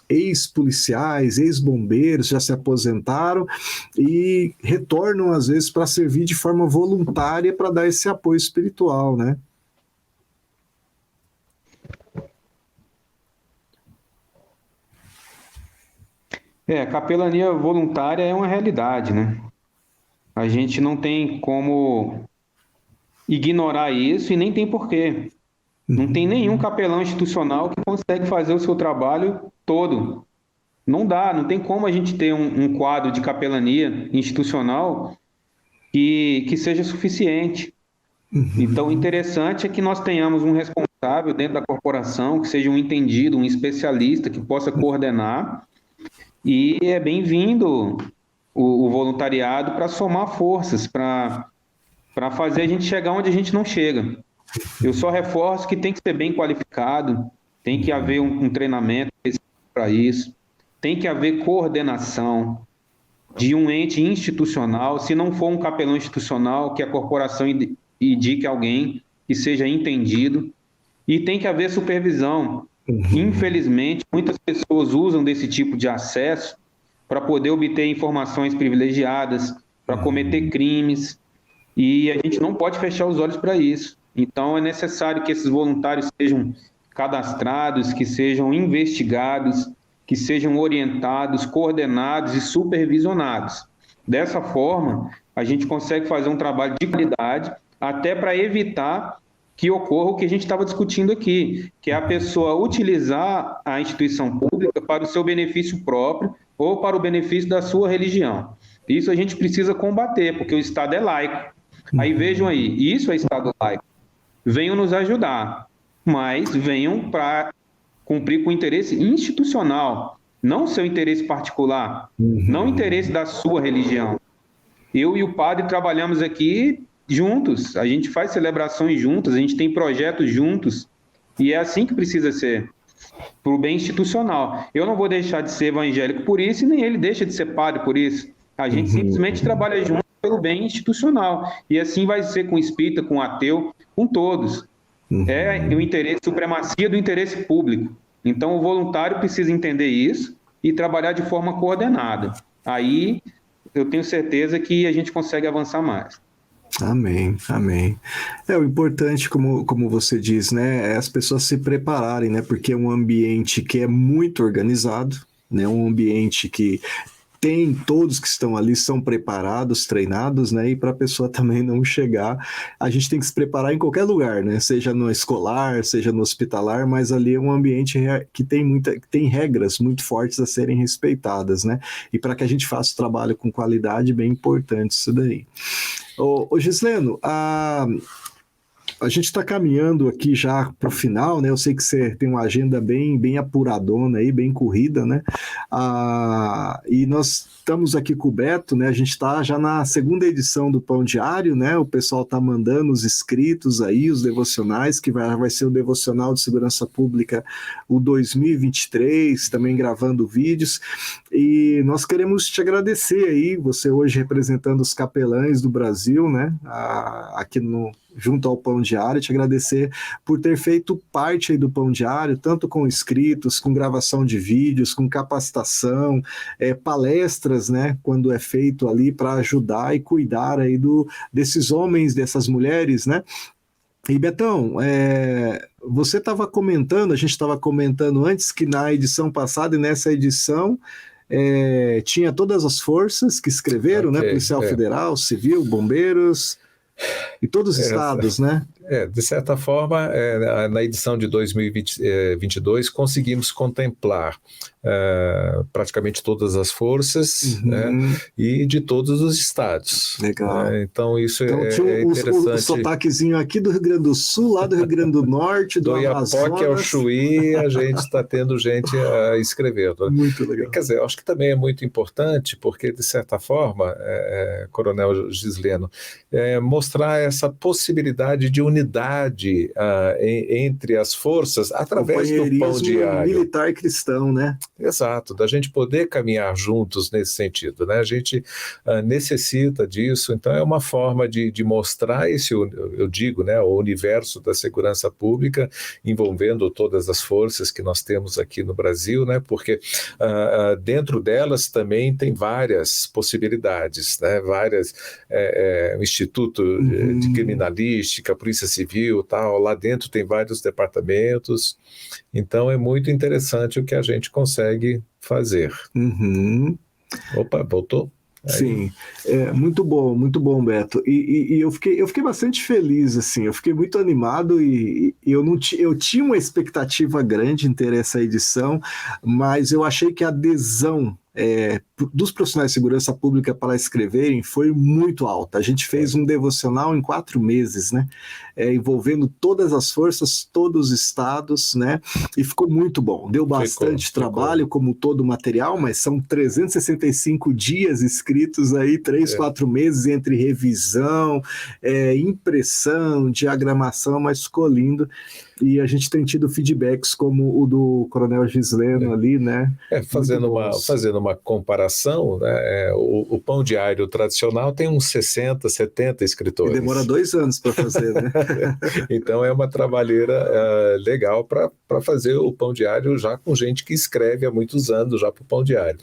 ex-policiais, ex-bombeiros já se aposentaram e retornam às vezes para servir de forma voluntária para dar esse apoio espiritual, né. Capelania voluntária é uma realidade, né? A gente não tem como ignorar isso e nem tem porquê. Não tem nenhum capelão institucional que consegue fazer o seu trabalho todo. Não dá, não tem como a gente ter um quadro de capelania institucional que seja suficiente. Então, o interessante é que nós tenhamos um responsável dentro da corporação, que seja um entendido, um especialista que possa coordenar. E é bem-vindo o voluntariado para somar forças, para fazer a gente chegar onde a gente não chega. Eu só reforço que tem que ser bem qualificado, tem que haver um treinamento para isso, tem que haver coordenação de um ente institucional, se não for um capelão institucional, que a corporação indique alguém que seja entendido, e tem que haver supervisão. Infelizmente, muitas pessoas usam desse tipo de acesso para poder obter informações privilegiadas, para cometer crimes, e a gente não pode fechar os olhos para isso. Então, é necessário que esses voluntários sejam cadastrados, que sejam investigados, que sejam orientados, coordenados e supervisionados. Dessa forma, a gente consegue fazer um trabalho de qualidade, até para evitar que ocorra o que a gente estava discutindo aqui, que é a pessoa utilizar a instituição pública para o seu benefício próprio ou para o benefício da sua religião. Isso a gente precisa combater, porque o Estado é laico. Aí vejam aí, isso é Estado laico. Venham nos ajudar, mas venham para cumprir com o interesse institucional, não seu interesse particular, não o interesse da sua religião. Eu e o padre trabalhamos aqui juntos, a gente faz celebrações juntas, a gente tem projetos juntos, e é assim que precisa ser, para o bem institucional. Eu não vou deixar de ser evangélico por isso, e nem ele deixa de ser padre por isso. A gente simplesmente trabalha junto pelo bem institucional, e assim vai ser com o espírita, com o ateu, com todos. É o interesse, supremacia do interesse público. Então o voluntário precisa entender isso e trabalhar de forma coordenada. Aí eu tenho certeza que a gente consegue avançar mais. Amém, amém. O importante, como você diz, né, é as pessoas se prepararem, né, porque é um ambiente que é muito organizado, né, um ambiente que todos que estão ali são preparados, treinados, né? E para a pessoa também não chegar, a gente tem que se preparar em qualquer lugar, né? Seja no escolar, seja no hospitalar, mas ali é um ambiente que tem regras muito fortes a serem respeitadas, né? E para que a gente faça o trabalho com qualidade, bem importante isso daí. Ô Gisleno, a gente está caminhando aqui já para o final, né? Eu sei que você tem uma agenda bem apuradona aí, bem corrida, né? E nós estamos aqui com o Beto, né? A gente está já na segunda edição do Pão Diário, né? O pessoal está mandando os escritos aí, os devocionais, que vai ser o Devocional de Segurança Pública, o 2023, também gravando vídeos. E nós queremos te agradecer aí, você hoje representando os capelães do Brasil, né? Aqui junto ao Pão Diário, te agradecer por ter feito parte aí do Pão Diário, tanto com escritos, com gravação de vídeos, com capacitação, palestras, né, quando é feito ali para ajudar e cuidar aí desses homens, dessas mulheres, né? E Betão, você estava comentando, a gente estava comentando antes que na edição passada e nessa edição tinha todas as forças que escreveram, né? Policial Federal, Civil, Bombeiros e todos os estados, né? De certa forma, na edição de 2022, conseguimos contemplar praticamente todas as forças, né, e de todos os estados. Legal. Então, isso tinha interessante. O sotaquezinho aqui do Rio Grande do Sul, lá do Rio Grande do Norte, do Amazonas. Do Iapoque ao Chuí, a gente está tendo gente escrevendo. Muito legal. Quer dizer, eu acho que também é muito importante, porque, de certa forma, Coronel Gisleno, mostrar essa possibilidade de unidade entre as forças através do Pão Diário. Militar cristão, né? Exato, da gente poder caminhar juntos nesse sentido, né? A gente necessita disso, então é uma forma de mostrar esse, eu digo, né, o universo da segurança pública, envolvendo todas as forças que nós temos aqui no Brasil, né? Porque dentro delas também tem várias possibilidades, né? Instituto de Criminalística, Polícia Civil, tal, lá dentro tem vários departamentos, então é muito interessante o que a gente consegue fazer. Opa, voltou? Aí. Sim, muito bom, Beto. E eu fiquei bastante feliz, assim, eu fiquei muito animado e eu tinha uma expectativa grande em ter essa edição, mas eu achei que a adesão dos profissionais de segurança pública para escreverem foi muito alta. A gente fez um devocional em 4 meses, né? Envolvendo todas as forças, todos os estados, né? E ficou muito bom. Deu bastante trabalho, como todo o material, mas são 365 dias escritos aí, 4 meses entre revisão, impressão, diagramação, mas ficou lindo. E a gente tem tido feedbacks como o do Coronel Gisleno ali, né? Fazendo uma comparação, né? O Pão Diário tradicional tem uns 60, 70 escritores. E demora 2 anos para fazer, né? Então é uma trabalheira legal para fazer o Pão Diário já com gente que escreve há muitos anos já para o Pão Diário.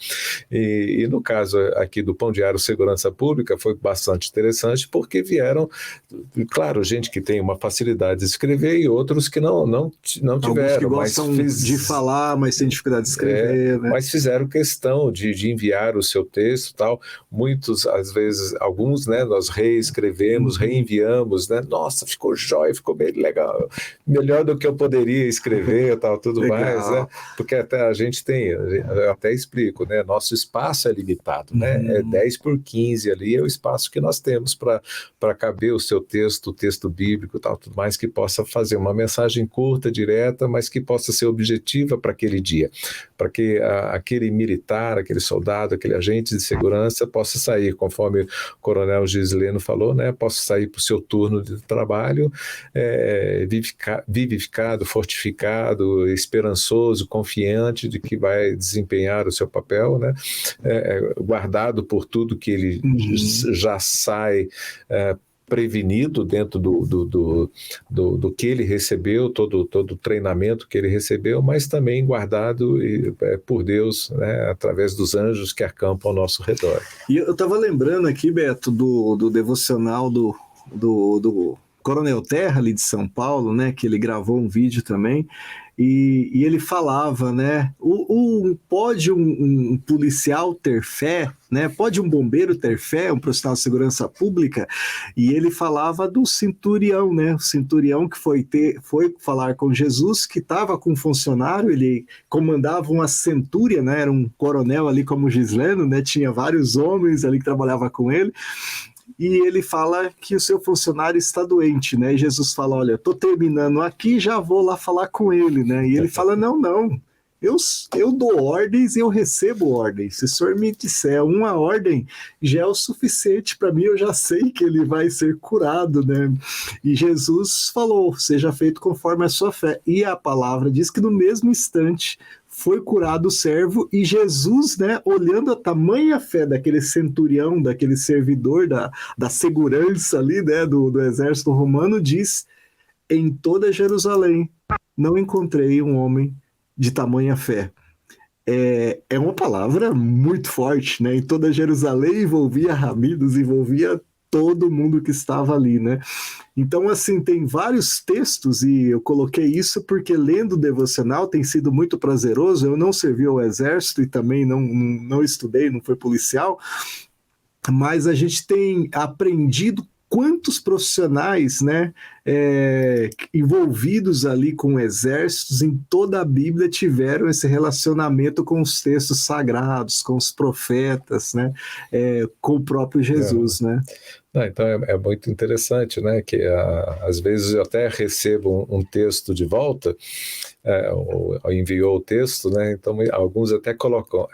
E no caso aqui do Pão Diário Segurança Pública foi bastante interessante porque vieram, claro, gente que tem uma facilidade de escrever e outros que não tiveram. Alguns que gostam de falar, mas têm dificuldade de escrever, né? Mas fizeram questão de enviar o seu texto e tal. Muitos, às vezes, alguns, né, nós reescrevemos, reenviamos, né? Nossa, ficou jóia, ficou bem legal. Melhor do que eu poderia escrever e tal, tudo mais, né? Porque até a gente tem, eu até explico, né? Nosso espaço é limitado, né? 10 por 15 ali é o espaço que nós temos para caber o seu texto, o texto bíblico e tal, tudo mais, que possa fazer uma mensagem curta, direta, mas que possa ser objetiva para aquele dia, para que aquele militar, aquele soldado, aquele agente de segurança possa sair, conforme o Coronel Gisleno falou, né, possa sair para o seu turno de trabalho vivificado, fortificado, esperançoso, confiante de que vai desempenhar o seu papel, né, guardado por tudo que ele já sai prevenido dentro do que ele recebeu, todo o treinamento que ele recebeu, mas também guardado por Deus, né, através dos anjos que acampam ao nosso redor. E eu estava lembrando aqui, Beto, do devocional do Coronel Terra, ali de São Paulo, né, que ele gravou um vídeo também, e ele falava, né, pode um policial ter fé, né, pode um bombeiro ter fé, um profissional de segurança pública, e ele falava do centurião, né, o centurião que foi falar com Jesus, que estava com um funcionário, ele comandava uma centúria, né, era um coronel ali como Gisleno, né, tinha vários homens ali que trabalhavam com ele, e ele fala que o seu funcionário está doente, né? E Jesus fala, olha, estou terminando aqui, já vou lá falar com ele, né? E ele fala, não, eu dou ordens e eu recebo ordens. Se o senhor me disser uma ordem, já é o suficiente para mim, eu já sei que ele vai ser curado, né? E Jesus falou, seja feito conforme a sua fé. E a palavra diz que no mesmo instante foi curado o servo, e Jesus, né, olhando a tamanha fé daquele centurião, daquele servidor da segurança ali, né, do exército romano, diz, em toda Jerusalém não encontrei um homem de tamanha fé. É uma palavra muito forte, né? Em toda Jerusalém envolvia Ramidos, envolvia todo mundo que estava ali, né? Então, assim, tem vários textos, e eu coloquei isso porque lendo o devocional tem sido muito prazeroso. Eu não servi ao exército e também não estudei, não fui policial, mas a gente tem aprendido quantos profissionais, né, envolvidos ali com exércitos em toda a Bíblia tiveram esse relacionamento com os textos sagrados, com os profetas, né, com o próprio Jesus, né? Então é muito interessante, né, que às vezes eu até recebo um texto de volta, ou enviou o texto, né, então alguns até colocam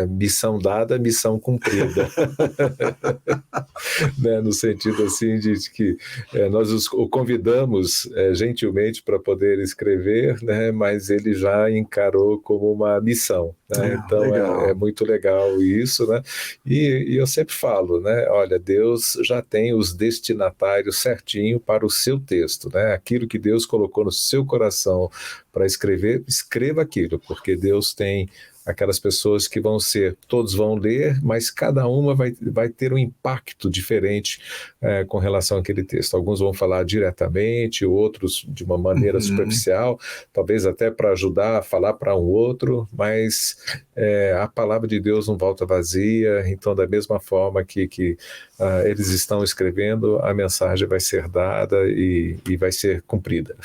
missão dada, missão cumprida, né, no sentido assim de que nós o convidamos gentilmente para poder escrever, né, mas ele já encarou como uma missão, né? Então é muito legal isso, né? E eu sempre falo, né, olha, Deus já tem os destinatários certinho para o seu texto, né? Aquilo que Deus colocou no seu coração para escrever, escreva aquilo, porque Deus tem aquelas pessoas que todos vão ler, mas cada uma vai ter um impacto diferente com relação àquele texto. Alguns vão falar diretamente, outros de uma maneira superficial, talvez até para ajudar a falar para um outro, mas a palavra de Deus não volta vazia, então da mesma forma que eles estão escrevendo, a mensagem vai ser dada e vai ser cumprida.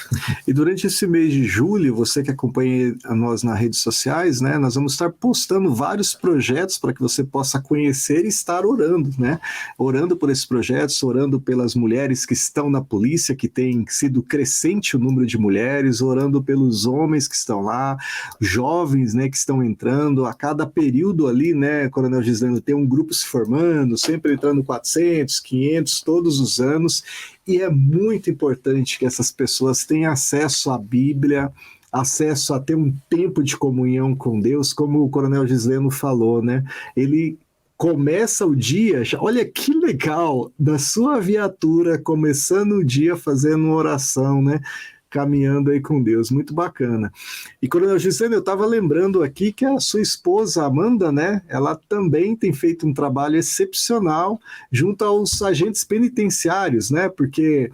E durante esse mês de julho, você que acompanha nós nas redes sociais, né, nós vamos estar postando vários projetos para que você possa conhecer e estar orando, né? Orando por esses projetos, orando pelas mulheres que estão na polícia, que tem sido crescente o número de mulheres, orando pelos homens que estão lá, jovens, né, que estão entrando, a cada período ali, né, Coronel Gisleno, tem um grupo se formando, sempre entrando 400, 500, todos os anos, e é muito importante que essas pessoas tenham acesso à Bíblia, acesso a ter um tempo de comunhão com Deus, como o Coronel Gisleno falou, né? Ele começa o dia, olha que legal, da sua viatura, começando o dia fazendo uma oração, né? Caminhando aí com Deus, muito bacana. E, Coronel Gisleno, eu estava lembrando aqui que a sua esposa, Amanda, né, ela também tem feito um trabalho excepcional junto aos agentes penitenciários, né, porque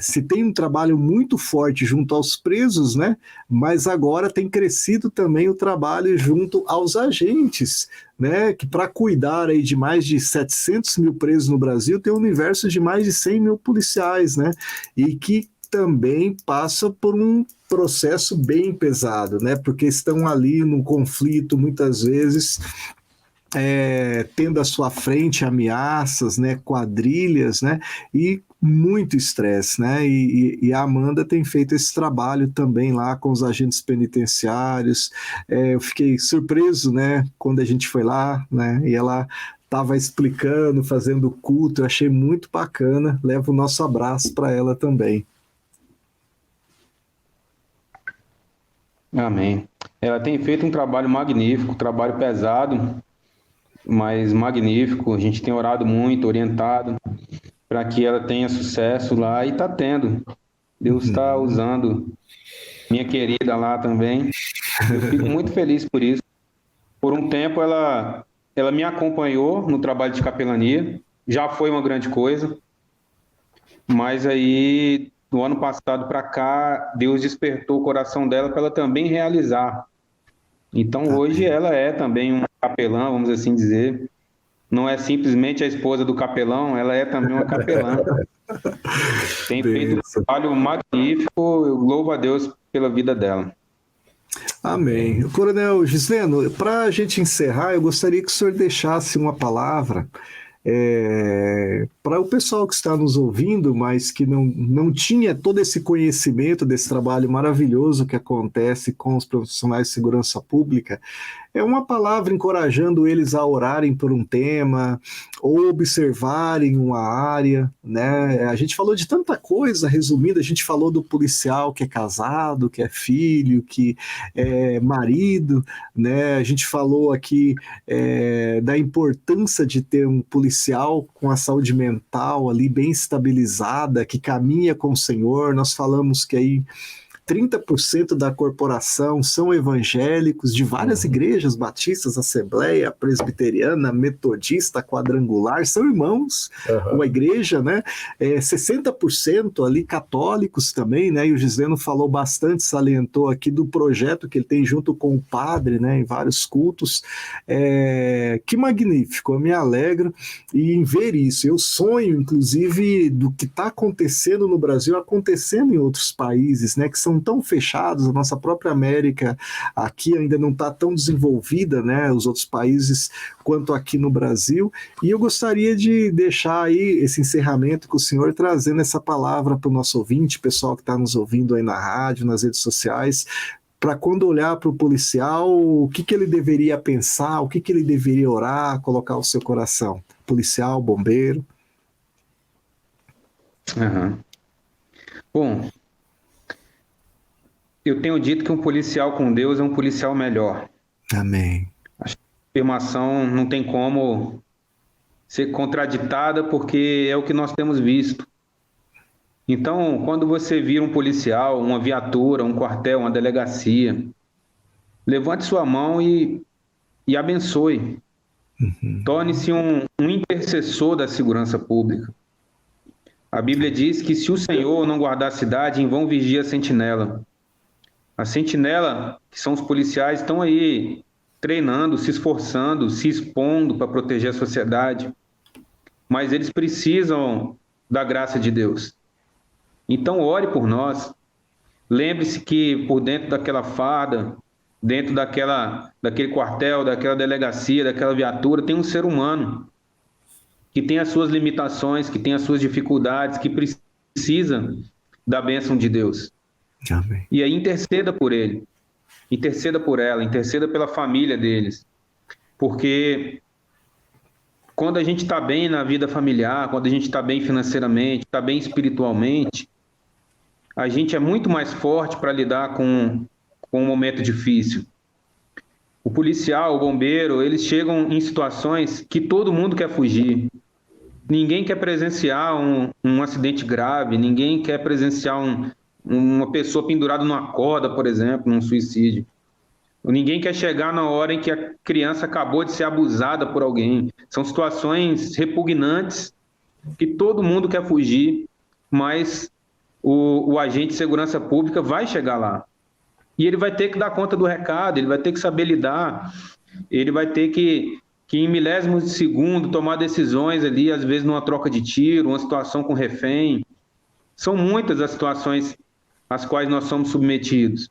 se tem um trabalho muito forte junto aos presos, né, mas agora tem crescido também o trabalho junto aos agentes, né, que para cuidar aí de mais de 700 mil presos no Brasil, tem um universo de mais de 100 mil policiais, né, e que também passa por um processo bem pesado, né? Porque estão ali no conflito, muitas vezes, tendo à sua frente ameaças, né? Quadrilhas, né? E muito estresse, né? E a Amanda tem feito esse trabalho também lá com os agentes penitenciários. Eu fiquei surpreso, né? Quando a gente foi lá, né? E ela estava explicando, fazendo culto, eu achei muito bacana. Levo o nosso abraço para ela também. Amém. Ela tem feito um trabalho magnífico, trabalho pesado, mas magnífico. A gente tem orado muito, orientado, para que ela tenha sucesso lá, e está tendo. Deus está usando minha querida lá também. Eu fico muito feliz por isso. Por um tempo ela me acompanhou no trabalho de capelania, já foi uma grande coisa, mas aí, do ano passado para cá, Deus despertou o coração dela para ela também realizar. Então, hoje, Amém. ela é também uma capelã, vamos assim dizer. Não é simplesmente a esposa do capelão, ela é também uma capelã. Tem feito um Benção. trabalho magnífico, eu louvo a Deus pela vida dela. Amém. Coronel Gisleno, para a gente encerrar, eu gostaria que o senhor deixasse uma palavra para o pessoal que está nos ouvindo, mas que não tinha todo esse conhecimento desse trabalho maravilhoso que acontece com os profissionais de segurança pública. É uma palavra encorajando eles a orarem por um tema ou observarem uma área, né? A gente falou de tanta coisa resumida, a gente falou do policial que é casado, que é filho, que é marido, né? A gente falou aqui da importância de ter um policial com a saúde mental ali bem estabilizada, que caminha com o Senhor. Nós falamos que aí 30% da corporação são evangélicos de várias igrejas, batistas, assembleia, presbiteriana, metodista, quadrangular, são irmãos, uma igreja, né? 60% ali católicos também, né? E o Gisleno falou bastante, salientou aqui do projeto que ele tem junto com o padre, né? Em vários cultos. Que magnífico, eu me alegro em ver isso. Eu sonho, inclusive, do que está acontecendo no Brasil, acontecendo em outros países, né? Que são tão fechados, a nossa própria América aqui ainda não está tão desenvolvida, né, os outros países, quanto aqui no Brasil, e eu gostaria de deixar aí esse encerramento com o senhor, trazendo essa palavra para o nosso ouvinte, pessoal que está nos ouvindo aí na rádio, nas redes sociais, para quando olhar para o policial, o que ele deveria pensar, o que ele deveria orar, colocar o seu coração, policial, bombeiro. Bom, eu tenho dito que um policial com Deus é um policial melhor. Amém. A afirmação não tem como ser contraditada, porque é o que nós temos visto. Então, quando você vira um policial, uma viatura, um quartel, uma delegacia, levante sua mão e abençoe. Torne-se um intercessor da segurança pública. A Bíblia diz que se o Senhor não guardar a cidade, em vão vigia a sentinela. A sentinela, que são os policiais, estão aí treinando, se esforçando, se expondo para proteger a sociedade, mas eles precisam da graça de Deus. Então, ore por nós. Lembre-se que por dentro daquela farda, dentro daquele quartel, daquela delegacia, daquela viatura, tem um ser humano que tem as suas limitações, que tem as suas dificuldades, que precisa da bênção de Deus. Amém. E aí interceda por ele, interceda por ela, interceda pela família deles. Porque quando a gente está bem na vida familiar, quando a gente está bem financeiramente, está bem espiritualmente, a gente é muito mais forte para lidar com um momento difícil. O policial, o bombeiro, eles chegam em situações que todo mundo quer fugir. Ninguém quer presenciar um acidente grave, ninguém quer presenciar uma pessoa pendurada numa corda, por exemplo, num suicídio. Ninguém quer chegar na hora em que a criança acabou de ser abusada por alguém. São situações repugnantes que todo mundo quer fugir, mas o agente de segurança pública vai chegar lá. E ele vai ter que dar conta do recado, ele vai ter que saber lidar, ele vai ter que em milésimos de segundo tomar decisões ali, às vezes numa troca de tiro, uma situação com refém. São muitas as situações às quais nós somos submetidos.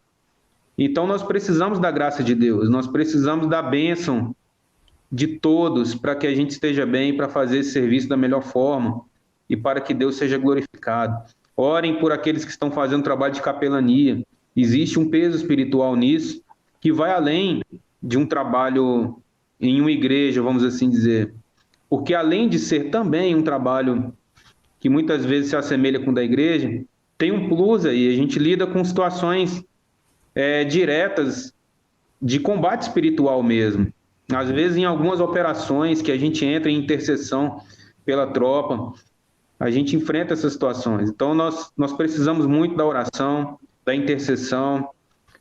Então nós precisamos da graça de Deus, nós precisamos da bênção de todos para que a gente esteja bem, para fazer esse serviço da melhor forma e para que Deus seja glorificado. Orem por aqueles que estão fazendo trabalho de capelania. Existe um peso espiritual nisso que vai além de um trabalho em uma igreja, vamos assim dizer. Porque além de ser também um trabalho que muitas vezes se assemelha com o da igreja, tem um plus aí, a gente lida com situações diretas de combate espiritual mesmo. Às vezes em algumas operações que a gente entra em intercessão pela tropa, a gente enfrenta essas situações. Então nós precisamos muito da oração, da intercessão,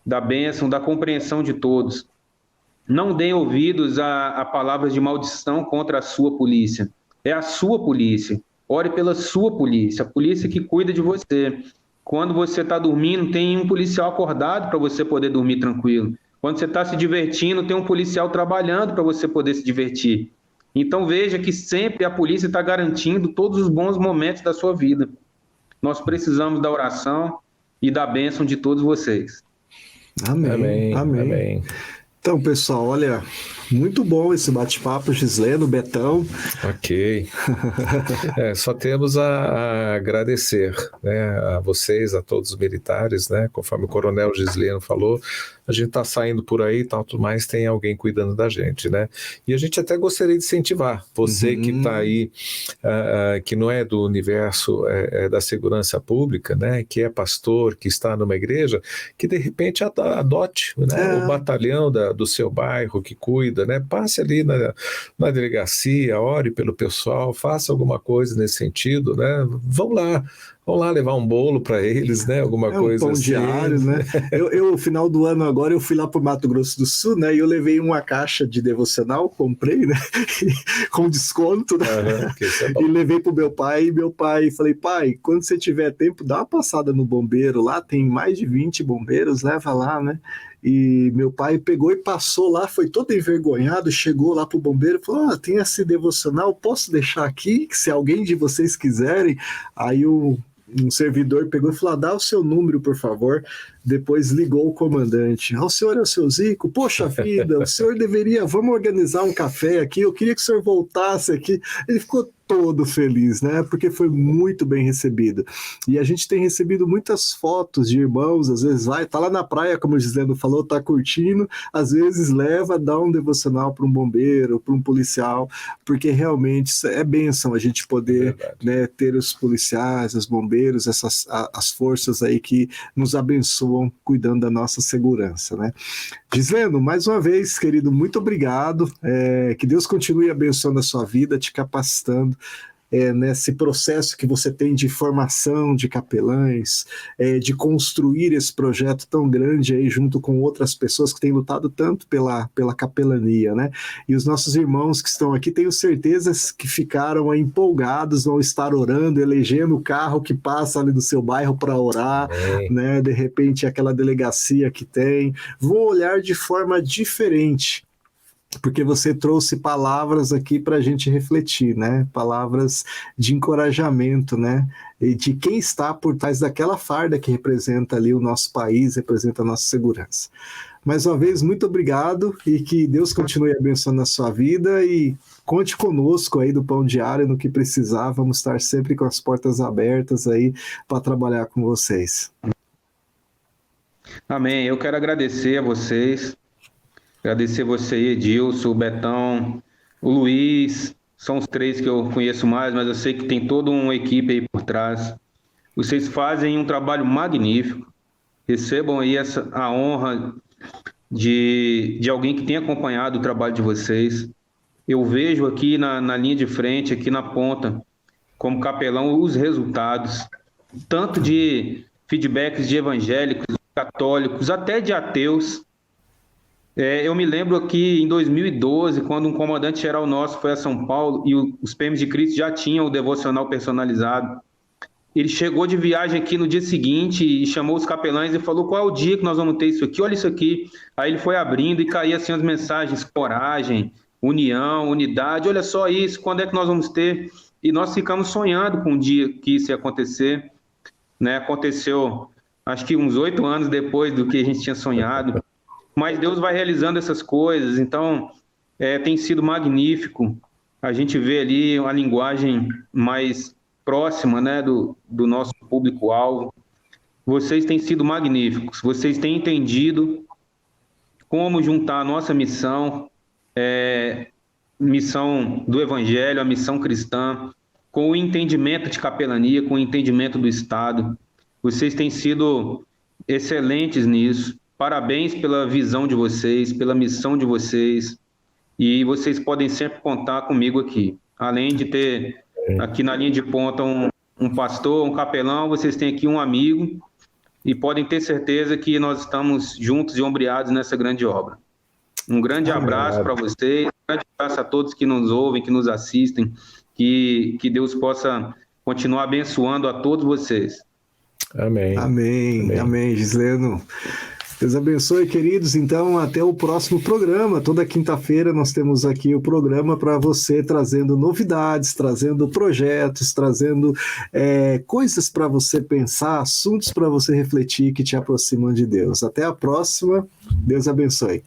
da bênção, da compreensão de todos. Não deem ouvidos a palavras de maldição contra a sua polícia. É a sua polícia. ore pela sua polícia, a polícia que cuida de você. Quando você está dormindo, tem um policial acordado para você poder dormir tranquilo. Quando você está se divertindo, tem um policial trabalhando para você poder se divertir. Então veja que sempre a polícia está garantindo todos os bons momentos da sua vida. Nós precisamos da oração e da bênção de todos vocês. Amém. Amém. Amém. Amém. Então, pessoal, olha, muito bom esse bate-papo, Gisleno, Betão. Ok. Só temos a agradecer, né, a vocês, a todos os militares, né, conforme o coronel Gisleno falou, a gente está saindo por aí, tanto mais tem alguém cuidando da gente, né? E a gente até gostaria de incentivar você que está aí, que não é do universo da segurança pública, né, que é pastor, que está numa igreja, que de repente adote, né, o batalhão do seu bairro que cuida, né? Passe ali na delegacia, ore pelo pessoal, faça alguma coisa nesse sentido, né? Vamos lá levar um bolo para eles, né? Alguma coisa pão assim. diário, né? No final do ano agora, eu fui lá para o Mato Grosso do Sul, né? E eu levei uma caixa de devocional, comprei, né? Com desconto, né? E levei para o meu pai, falei, pai, quando você tiver tempo, dá uma passada no bombeiro lá, tem mais de 20 bombeiros, leva lá, né? E meu pai pegou e passou lá, foi todo envergonhado, chegou lá pro bombeiro e falou, tem esse devocional, posso deixar aqui, se alguém de vocês quiserem? Aí um servidor pegou e falou, dá o seu número, por favor. Depois ligou o comandante. O senhor é o seu Zico? Poxa vida, o senhor deveria, vamos organizar um café aqui, eu queria que o senhor voltasse aqui. Ele ficou todo feliz, né? Porque foi muito bem recebido. E a gente tem recebido muitas fotos de irmãos, às vezes tá lá na praia, como o Gisleno falou, tá curtindo, às vezes leva, dá um devocional para um bombeiro, para um policial, porque realmente é bênção a gente poder, né, ter os policiais, os bombeiros, as forças aí que nos abençoam cuidando da nossa segurança, né? Gisleno, mais uma vez, querido, muito obrigado, que Deus continue abençoando a sua vida, te capacitando nesse processo que você tem de formação de capelães, de construir esse projeto tão grande aí junto com outras pessoas que têm lutado tanto pela capelania, né? E os nossos irmãos que estão aqui, tenho certeza que ficaram empolgados, vão estar orando, elegendo o carro que passa ali do seu bairro para orar, né? De repente aquela delegacia que tem, vão olhar de forma diferente, porque você trouxe palavras aqui para a gente refletir, né? Palavras de encorajamento, né? E de quem está por trás daquela farda que representa ali o nosso país, representa a nossa segurança. Mais uma vez, muito obrigado e que Deus continue abençoando a sua vida e conte conosco aí do Pão Diário no que precisar. Vamos estar sempre com as portas abertas aí para trabalhar com vocês. Amém. Eu quero agradecer a vocês. Agradecer você, Edilson, o Betão, o Luiz, são os três que eu conheço mais, mas eu sei que tem toda uma equipe aí por trás. Vocês fazem um trabalho magnífico, recebam aí a honra de alguém que tem acompanhado o trabalho de vocês. Eu vejo aqui na linha de frente, aqui na ponta, como capelão, os resultados, tanto de feedbacks de evangélicos, católicos, até de ateus. Eu me lembro aqui em 2012, quando um comandante-geral nosso foi a São Paulo e os PMs de Cristo já tinham o devocional personalizado. Ele chegou de viagem aqui no dia seguinte e chamou os capelães e falou, qual é o dia que nós vamos ter isso aqui? Olha isso aqui. Aí ele foi abrindo e caía assim as mensagens, coragem, união, unidade, olha só isso, quando é que nós vamos ter? E nós ficamos sonhando com um dia que isso ia acontecer, né? Aconteceu, acho que uns 8 anos depois do que a gente tinha sonhado. Mas Deus vai realizando essas coisas, então tem sido magnífico. A gente vê ali uma linguagem mais próxima, né, do nosso público-alvo. Vocês têm sido magníficos, vocês têm entendido como juntar a nossa missão, missão do Evangelho, a missão cristã, com o entendimento de capelania, com o entendimento do Estado. Vocês têm sido excelentes nisso. Parabéns pela visão de vocês, pela missão de vocês, e vocês podem sempre contar comigo aqui. Além de ter aqui na linha de ponta um pastor, um capelão, vocês têm aqui um amigo, e podem ter certeza que nós estamos juntos e ombreados nessa grande obra. Um grande abraço para vocês, um grande abraço a todos que nos ouvem, que nos assistem, que Deus possa continuar abençoando a todos vocês. Amém. Amém. Amém, Gisleno. Deus abençoe, queridos. Então, até o próximo programa. Toda quinta-feira nós temos aqui o programa para você, trazendo novidades, trazendo projetos, trazendo coisas para você pensar, assuntos para você refletir que te aproximam de Deus. Até a próxima. Deus abençoe.